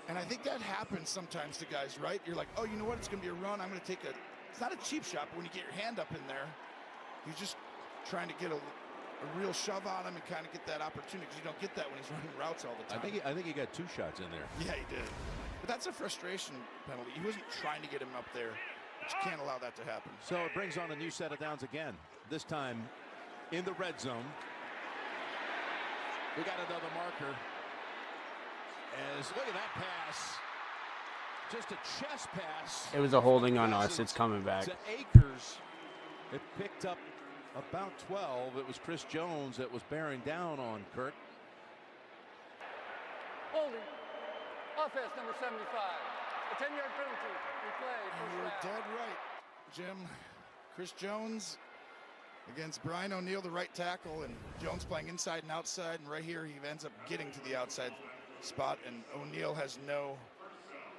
And I think that happens sometimes to guys, right? You're like, oh, you know what? It's going to be a run. I'm going to take a, it's not a cheap shot, but when you get your hand up in there, you're just trying to get a real shove on him and kind of get that opportunity, because you don't get that when he's running routes all the time. I think he got 2 shots in there. Yeah, he did. But that's a frustration penalty. He wasn't trying to get him up there, but you can't allow that to happen. So it brings on a new set of downs again, this time in the red zone. We got another marker. As look at that pass. Just a chest pass. It was a holding on us. It's coming back. To Akers. It picked up about 12. It was Chris Jones that was bearing down on Kirk. Holding. Offense number 75. A 10-yard penalty. Replay. You're dead right, Jim. Chris Jones against Brian O'Neill, the right tackle, and Jones playing inside and outside, and right here he ends up getting to the outside spot, and O'Neill has no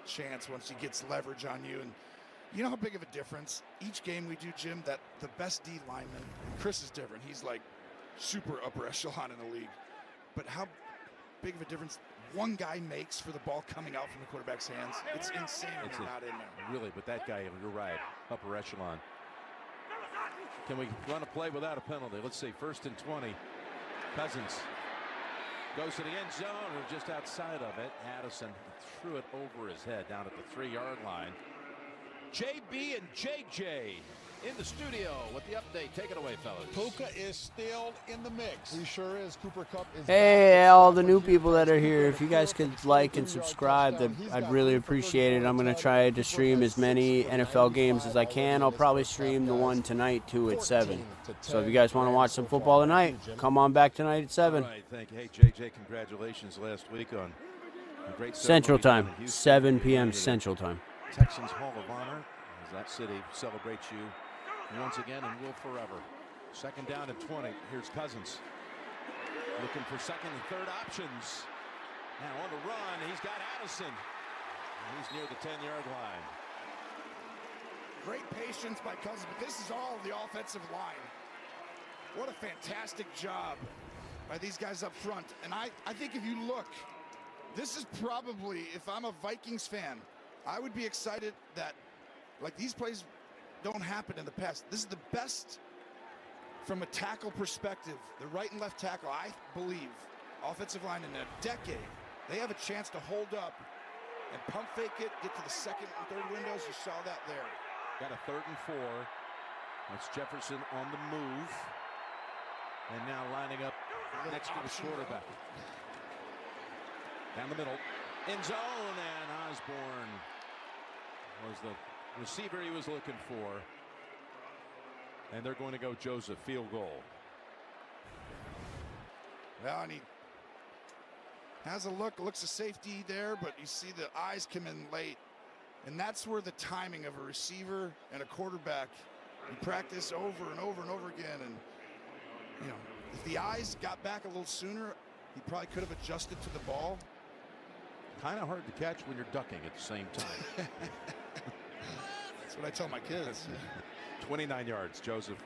chance once he gets leverage on you. And you know how big of a difference each game we do, Jim, that the best D lineman, and Chris is different, he's like super upper echelon in the league, but how big of a difference one guy makes for the ball coming out from the quarterback's hands. It's insane when they're not in there. Really, but that guy, you're right, upper echelon. Can we run a play without a penalty? Let's see, 1st and 20. Cousins goes to the end zone. We're just outside of it. Addison threw it over his head down at the 3-yard line. JB and JJ in the studio with the update. Take it away, fellas. Puka is still in the mix. He sure is. Cooper Kupp is. Hey, all the new people that are here, if you guys could like and subscribe, I'd really appreciate it. I'm going to try to stream as many NFL games as I can. I'll probably stream the one tonight, too, at 7. So if you guys want to watch some football tonight, come on back tonight at 7. All right, thank you. Hey, JJ, congratulations last week on a great Central Time, 7 p.m. Central Time. Texans Hall of Honor, as that city celebrates you once again and will forever. 2nd down and 20. Here's Cousins looking for 2nd and 3rd options. Now on the run, he's got Addison. He's near the 10-yard line. Great patience by Cousins, but this is all the offensive line. What a fantastic job by these guys up front. And I think if you look, this is probably, if I'm a Vikings fan, I would be excited that, like, these plays don't happen in the past. This is the best from a tackle perspective. The right and left tackle, I believe, offensive line in a decade, they have a chance to hold up and pump fake it, get to the 2nd and 3rd windows. You saw that there. Got a 3rd and 4. That's Jefferson on the move. And now lining up next to the quarterback. Down the middle. End zone, and Osborne was the receiver he was looking for. And they're going to go Joseph, field goal. Well, and he has a look, looks a safety there, but you see the eyes come in late. And that's where the timing of a receiver and a quarterback, you practice over and over and over again. And, you know, if the eyes got back a little sooner, he probably could have adjusted to the ball. Kind of hard to catch when you're ducking at the same time. That's what I tell my kids. 29 yards, Joseph.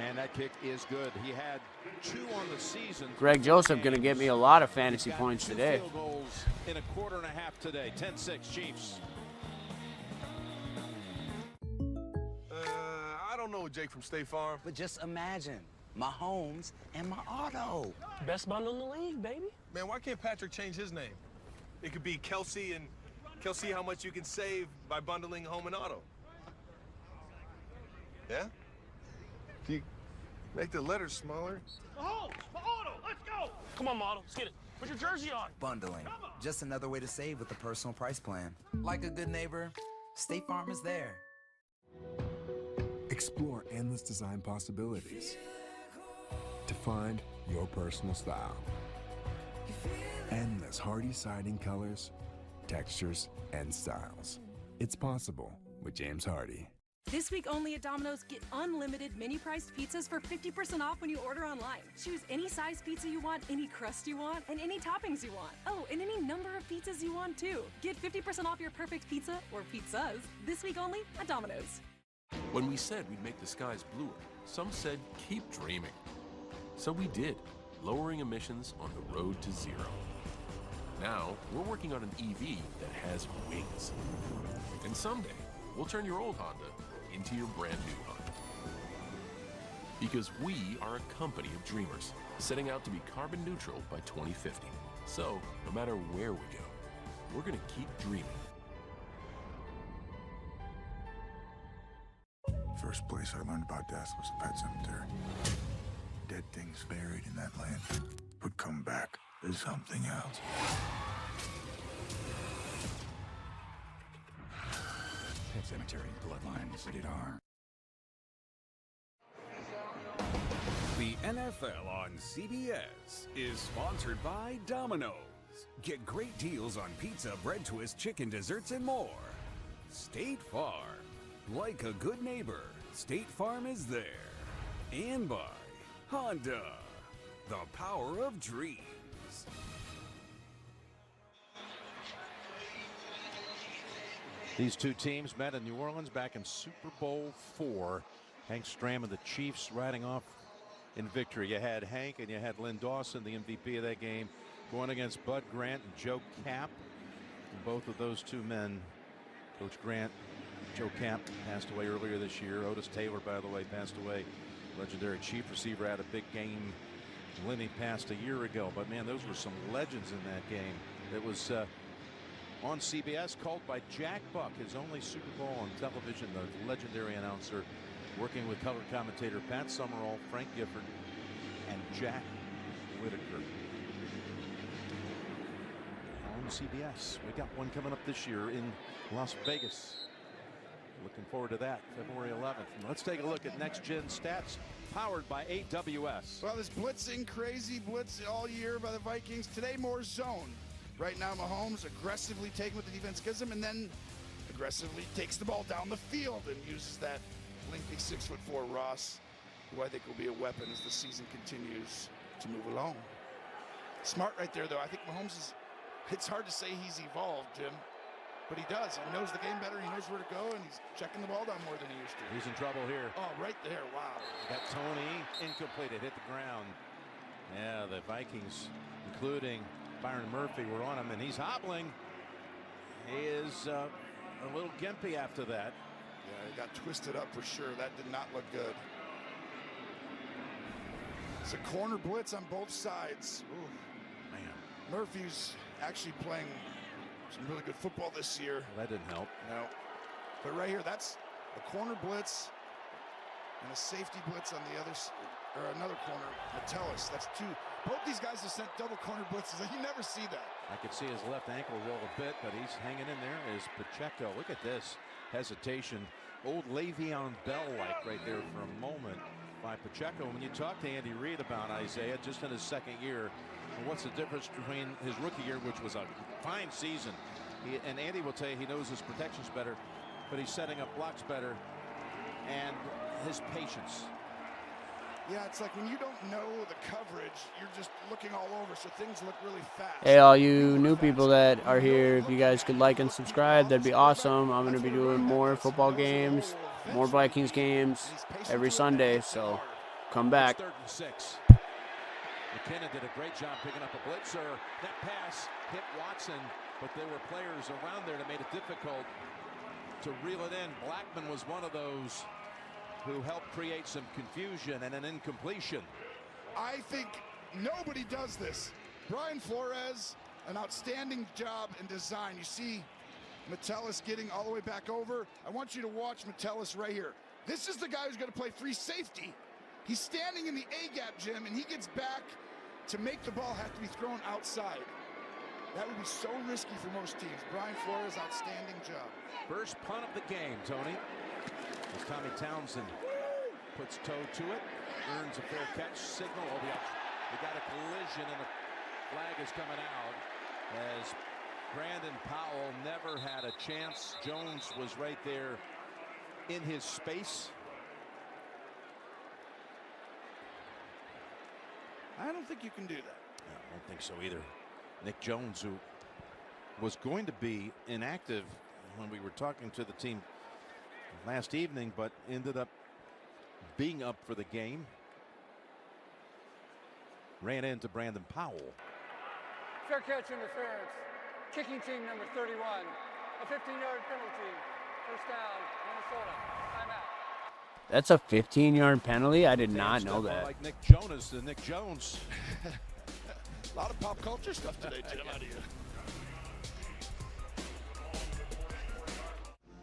And that kick is good. He had 2 on the season. Greg Joseph going to get me a lot of fantasy points today. Field goals in a quarter and a half today. 10-6 Chiefs. I don't know Jake from State Farm. But just imagine Mahomes and my auto. Best bundle in the league, baby. Man, why can't Patrick change his name? It could be Kelsey, and Kelsey how much you can save by bundling home and auto. Yeah? Can you make the letters smaller? Oh, the auto, let's go. Come on, model, let's get it. Put your jersey on. Bundling. Just another way to save with the personal price plan. Like a good neighbor, State Farm is there. Explore endless design possibilities to find your personal style. Endless Hardy siding colors, textures, and styles. It's possible with James Hardy. This week only at Domino's, get unlimited mini-priced pizzas for 50% off when you order online. Choose any size pizza you want, any crust you want, and any toppings you want. Oh, and any number of pizzas you want, too. Get 50% off your perfect pizza, or pizzas, this week only at Domino's. When we said we'd make the skies bluer, some said keep dreaming. So we did, lowering emissions on the road to zero. Now, we're working on an EV that has wings. And someday, we'll turn your old Honda into your brand new Honda. Because we are a company of dreamers, setting out to be carbon neutral by 2050. So, no matter where we go, we're gonna keep dreaming. First place I learned about death was a pet cemetery. Dead things buried in that land would come back as something else. Pet Cemetery, Bloodlines, rated R. The NFL on CBS is sponsored by Domino's. Get great deals on pizza, bread twist, chicken, desserts, and more. State Farm. Like a good neighbor, State Farm is there. And by Honda. The power of dreams. These two teams met in New Orleans back in Super Bowl IV. Hank Stram and the Chiefs riding off in victory. You had Hank and you had Lynn Dawson, the MVP of that game. going against Bud Grant and Joe Cap. And both of those two men, Coach Grant, Joe Cap, passed away earlier this year. Otis Taylor, by the way, passed away. Legendary Chief receiver, had a big game. Lenny passed a year ago, but man, those were some legends in that game. It was on CBS, called by Jack Buck, his only Super Bowl on television, the legendary announcer, working with color commentator Pat Summerall, Frank Gifford, and Jack Whitaker. On CBS, we got one coming up this year in Las Vegas. Looking forward to that, February 11th. Let's take a look at Next Gen Stats, powered by AWS. Well, this blitzing, crazy blitz all year by the Vikings. Today, more zone. Right now, Mahomes aggressively taking what the defense gives him, and then aggressively takes the ball down the field and uses that lengthy 6'4" Ross, who I think will be a weapon as the season continues to move along. Smart right there, though. I think Mahomes is, it's hard to say he's evolved, Jim. But he does. He knows the game better. He knows where to go, and he's checking the ball down more than he used to. He's in trouble here. Oh, right there. Wow. Got Tony incomplete. It hit the ground. Yeah, the Vikings, including Byron Murphy, were on him, and he's hobbling. He is a little gimpy after that. Yeah, he got twisted up for sure. That did not look good. It's a corner blitz on both sides. Ooh. Man. Murphy's actually playing some really good football this year. Well, that didn't help. No. But right here, that's a corner blitz and a safety blitz on the other, or another corner. Metellus, that's two. Both these guys have sent double corner blitzes, and you never see that. I could see his left ankle roll a bit, but he's hanging in there. Is Pacheco. Look at this hesitation. Old Le'Veon Bell-like right there for a moment by Pacheco. When you talk to Andy Reid about Isaiah, just in his second year, and what's the difference between his rookie year, which was a fine season, and Andy will tell you he knows his protections better, but he's setting up blocks better, and his patience. Yeah, it's like when you don't know the coverage, you're just looking all over, so things look really fast. Hey, all you new people that are here, if you guys could like and subscribe, that'd be awesome. I'm going to be doing more football games, more Vikings games every Sunday, so come back. 3rd and 6. McKinnon did a great job picking up a blitzer. That pass hit Watson, but there were players around there that made it difficult to reel it in. Blackman was one of those who helped create some confusion and an incompletion. I think nobody does this. Brian Flores, an outstanding job in design. You see Metellus getting all the way back over. I want you to watch Metellus right here. This is the guy who's going to play free safety. He's standing in the A-gap, Jim, and he gets back to make the ball have to be thrown outside. That would be so risky for most teams. Brian Flores, outstanding job. First punt of the game, Tony. As Tommy Townsend puts toe to it, earns a fair catch signal. Oh, we got a collision, and the flag is coming out as Brandon Powell never had a chance. Jones was right there in his space. I don't think you can do that. I don't think so either. Nick Jones, who was going to be inactive when we were talking to the team last evening, but ended up being up for the game, ran into Brandon Powell. Fair catch interference. Kicking team number 31. A 15-yard penalty. First down, Minnesota. Timeout. That's a 15-yard penalty? I did not know that. Like Nick Jonas to Nick Jones. A lot of pop culture stuff today, Jim, out of you.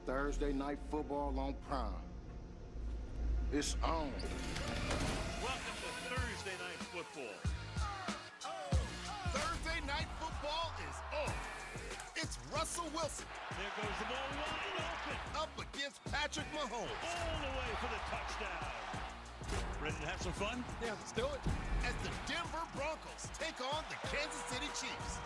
Thursday night football on Prime. It's on. Welcome to Thursday Night Football. Thursday night football is on. It's Russell Wilson. There goes the ball wide open. Up against Patrick Mahomes. All the way for the touchdown. Ready to have some fun? Yeah, let's do it. As the Denver Broncos take on the Kansas City Chiefs.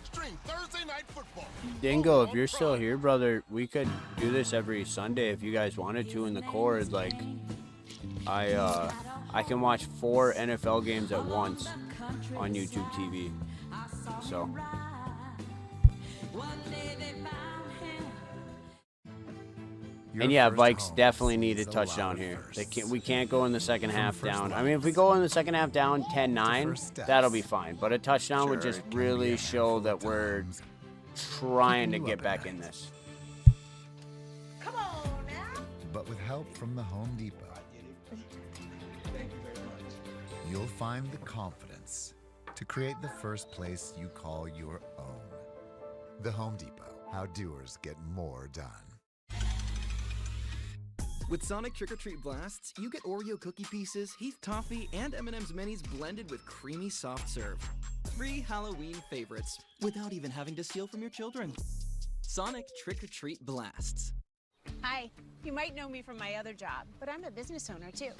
Stream Thursday night football. Dingo, if you're still here, brother, we could do this every Sunday if you guys wanted to in the cord. Like, I can watch 4 NFL games at once on YouTube TV. So. And yeah, Vikes definitely need a touchdown here. We can't go in the second half down. I mean, if we go in the second half down 10-9, that'll be fine. But a touchdown would just really show that we're trying to get back in this. Come on now. But with help from the Home Depot, you'll find the confidence to create the first place you call your own. The Home Depot. How doers get more done. With Sonic Trick or Treat Blasts, you get Oreo cookie pieces, Heath Toffee, and M&M's Minis blended with creamy soft serve. 3 Halloween favorites, without even having to steal from your children. Sonic Trick or Treat Blasts. Hi, you might know me from my other job, but I'm a business owner too.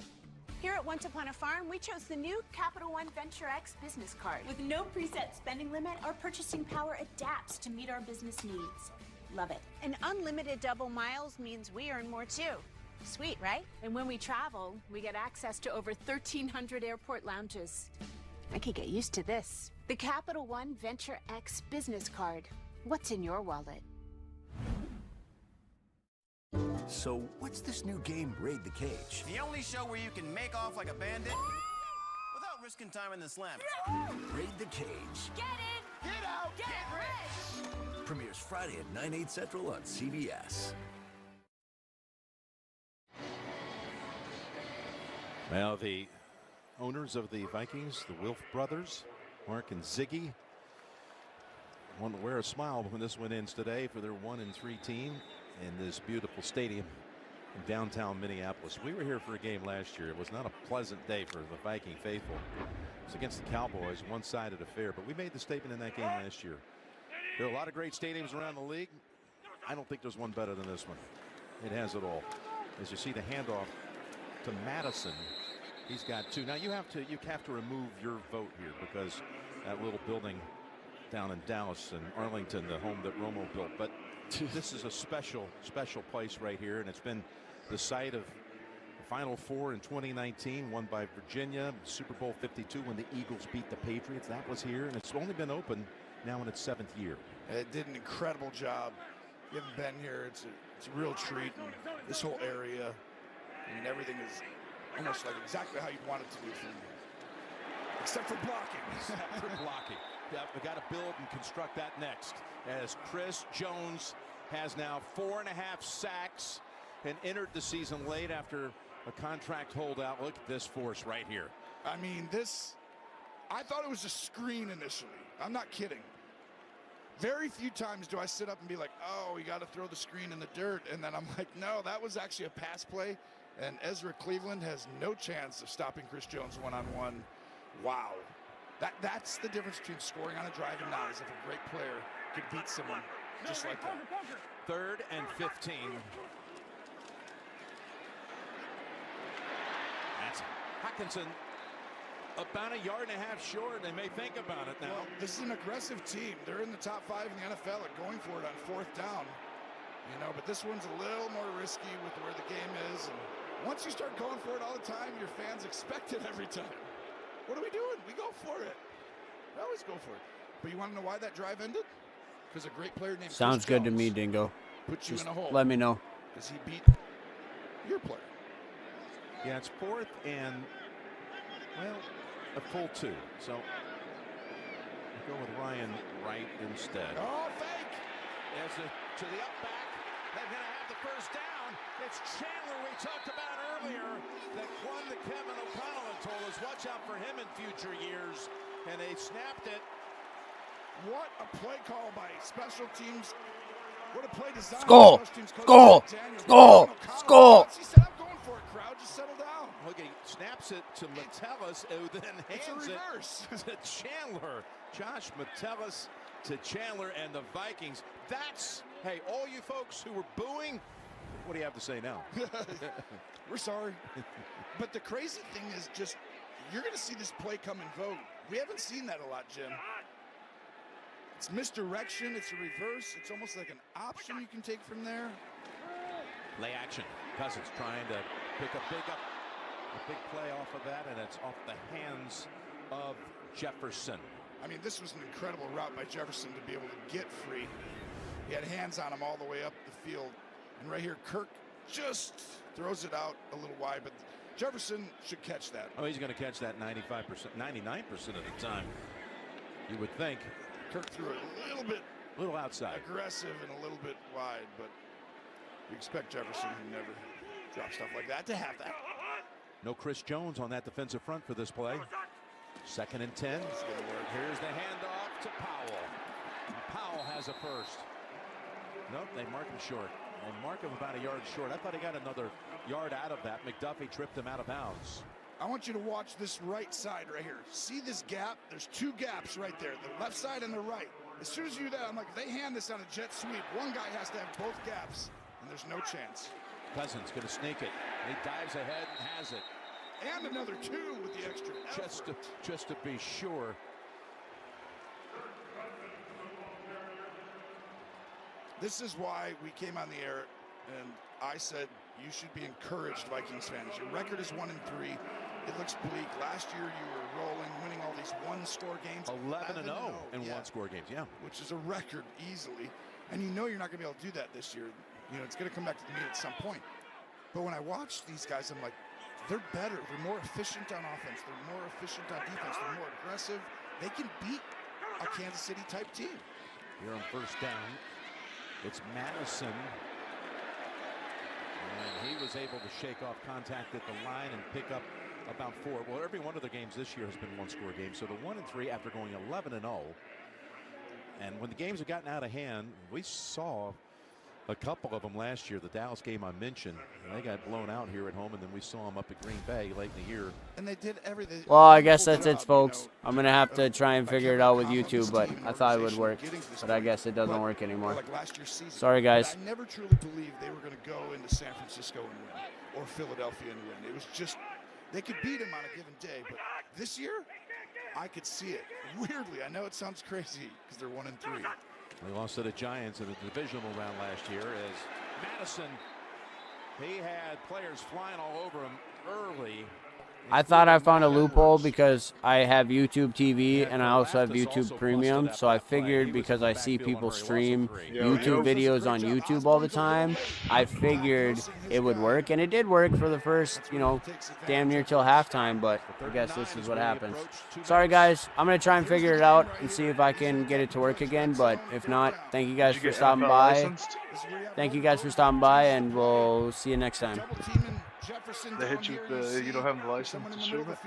Here at Once Upon a Farm, we chose the new Capital One Venture X business card. With no preset spending limit, our purchasing power adapts to meet our business needs. Love it. And unlimited double miles means we earn more too. Sweet, right? And when we travel, we get access to over 1,300 airport lounges. I could get used to this. The Capital One Venture X business card. What's in your wallet? So, what's this new game, Raid the Cage? The only show where you can make off like a bandit without risking time in the slam. Raid the Cage. Get in! Get out! Get rich! Premieres Friday at 9/8 Central on CBS. Well, the owners of the Vikings, the Wilf brothers, Mark and Ziggy, want to wear a smile when this one ends today for their 1-3 team in this beautiful stadium in downtown Minneapolis. We were here for a game last year. It was not a pleasant day for the Viking faithful. It was against the Cowboys, one-sided affair, but we made the statement in that game last year. There are a lot of great stadiums around the league. I don't think there's one better than this one. It has it all. As you see the handoff to Madison, he's got 2. Now you have to remove your vote here because that little building down in Dallas and Arlington, the home that Romo built, but this is a special place right here, and it's been the site of the Final Four in 2019, won by Virginia, Super Bowl 52 when the Eagles beat the Patriots. That was here, and it's only been open now in its 7th year. It did an incredible job. If you haven't been here, it's a real treat. And this whole area, I mean, everything is almost like exactly how you'd want it to be from you. Except for blocking. Except for blocking. Yeah, we got to build and construct that next. As Chris Jones has now 4.5 sacks and entered the season late after a contract holdout. Look at this force right here. I mean, I thought it was a screen initially. I'm not kidding. Very few times do I sit up and be like, oh, you got to throw the screen in the dirt. And then I'm like, no, that was actually a pass play. And Ezra Cleveland has no chance of stopping Chris Jones one-on-one. Wow. That's the difference between scoring on a drive and not, is if a great player could beat someone just like that. 3rd and 15. That's Hockenson about 1.5 yards short. They may think about it now. Well, this is an aggressive team. They're in the top 5 in the NFL at going for it on 4th down. You know, but this one's a little more risky with where the game is. And once you start going for it all the time, your fans expect it every time. What are we doing? We go for it. We always go for it. But you want to know why that drive ended? Because a great player named Sounds Chris good to Jones me, Dingo. Put you Just in a hole. let me know. Because he beat your player. Yeah, it's 4th and, well, a full 2. So we'll go with Ryan Wright instead. Oh, fake! As to the up back. They're going to have the first down. It's Chandler we talked about earlier that won the Kevin O'Connell and told us watch out for him in future years. And they snapped it. What a play call by special teams. What a play design. Skull! Skull! Skull! Skull! He said, I'm going for it, crowd. Just settle down. Look, he snaps it to Metellus, who then hands it to Chandler. Josh Metellus to Chandler and the Vikings. That's, hey, all you folks who were booing, what do you have to say now? We're sorry. But the crazy thing is just, you're going to see this play come and vote. We haven't seen that a lot, Jim. It's misdirection. It's a reverse. It's almost like an option you can take from there. Play action. Cousins trying to pick a big play off of that, and it's off the hands of Jefferson. I mean, this was an incredible route by Jefferson to be able to get free. He had hands on him all the way up the field. And right here, Kirk just throws it out a little wide, but Jefferson should catch that. Oh, he's going to catch that 95%, 99% of the time. You would think. Kirk threw it a little outside. Aggressive and a little bit wide, but we expect Jefferson, who never drops stuff like that, to have that. No Chris Jones on that defensive front for this play. 2nd and 10. Here's the handoff to Powell. Powell has a first. Nope, they mark him short. They mark him about a yard short. I thought he got another yard out of that. McDuffie tripped him out of bounds. I want you to watch this right side right here. See this gap? There's 2 gaps right there, the left side and the right. As soon as you do that, I'm like, if they hand this on a jet sweep, one guy has to have both gaps, and there's no chance. Cousins going to sneak it. He dives ahead and has it. And another 2 with the extra effort. Just to be sure. This is why we came on the air, and I said you should be encouraged, Vikings fans. Your record is 1-3. It looks bleak. Last year you were rolling, winning all these one-score games. 11-0 in one-score games, yeah. Which is a record easily. And you know you're not going to be able to do that this year. You know, it's going to come back to the meat at some point. But when I watch these guys, I'm like, they're better. They're more efficient on offense. They're more efficient on defense. They're more aggressive. They can beat a Kansas City type team. Here on 1st down, it's Madison. And he was able to shake off contact at the line and pick up about 4. Well, every one of the games this year has been one-score games. So the 1-3 after going 11-0. And when the games have gotten out of hand, we saw a couple of them last year. The Dallas game I mentioned, they got blown out here at home, and then we saw them up at Green Bay late in the year. And they did everything. Well, I guess that's it, folks. I'm going to have to try and figure it out with YouTube, but I thought it would work. But I guess it doesn't work anymore. Like last year's season. Sorry, guys. I never truly believed they were going to go into San Francisco and win, or Philadelphia and win. It was just, they could beat them on a given day. But this year, I could see it. Weirdly, I know it sounds crazy because they're 1-3. They lost to the Giants in the divisional round last year as Madison, he had players flying all over him early. I thought I found a loophole because I have YouTube TV and I also have YouTube Premium. So I figured because I see people stream YouTube videos on YouTube all the time, I figured it would work. And it did work for the first, damn near till halftime. But I guess this is what happens. Sorry, guys. I'm going to try and figure it out and see if I can get it to work again. But if not, thank you guys for stopping by. Thank you guys for stopping by, and we'll see you next time. They hit you with you don't have the license to stream it?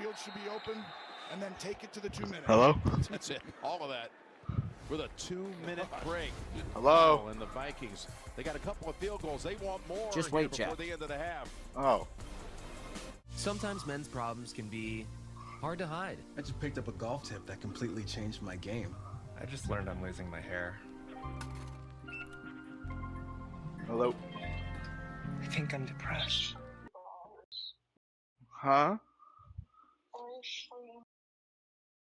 And then take it to the 2 minutes. Hello? That's it. All of that with a 2-minute break. Hello? And the Vikings, they got a couple of field goals. They want more. Just wait, before Chad. the end of the half. Oh. Sometimes men's problems can be hard to hide. I just picked up a golf tip that completely changed my game. I just learned I'm losing my hair. Hello? I think I'm depressed. Huh?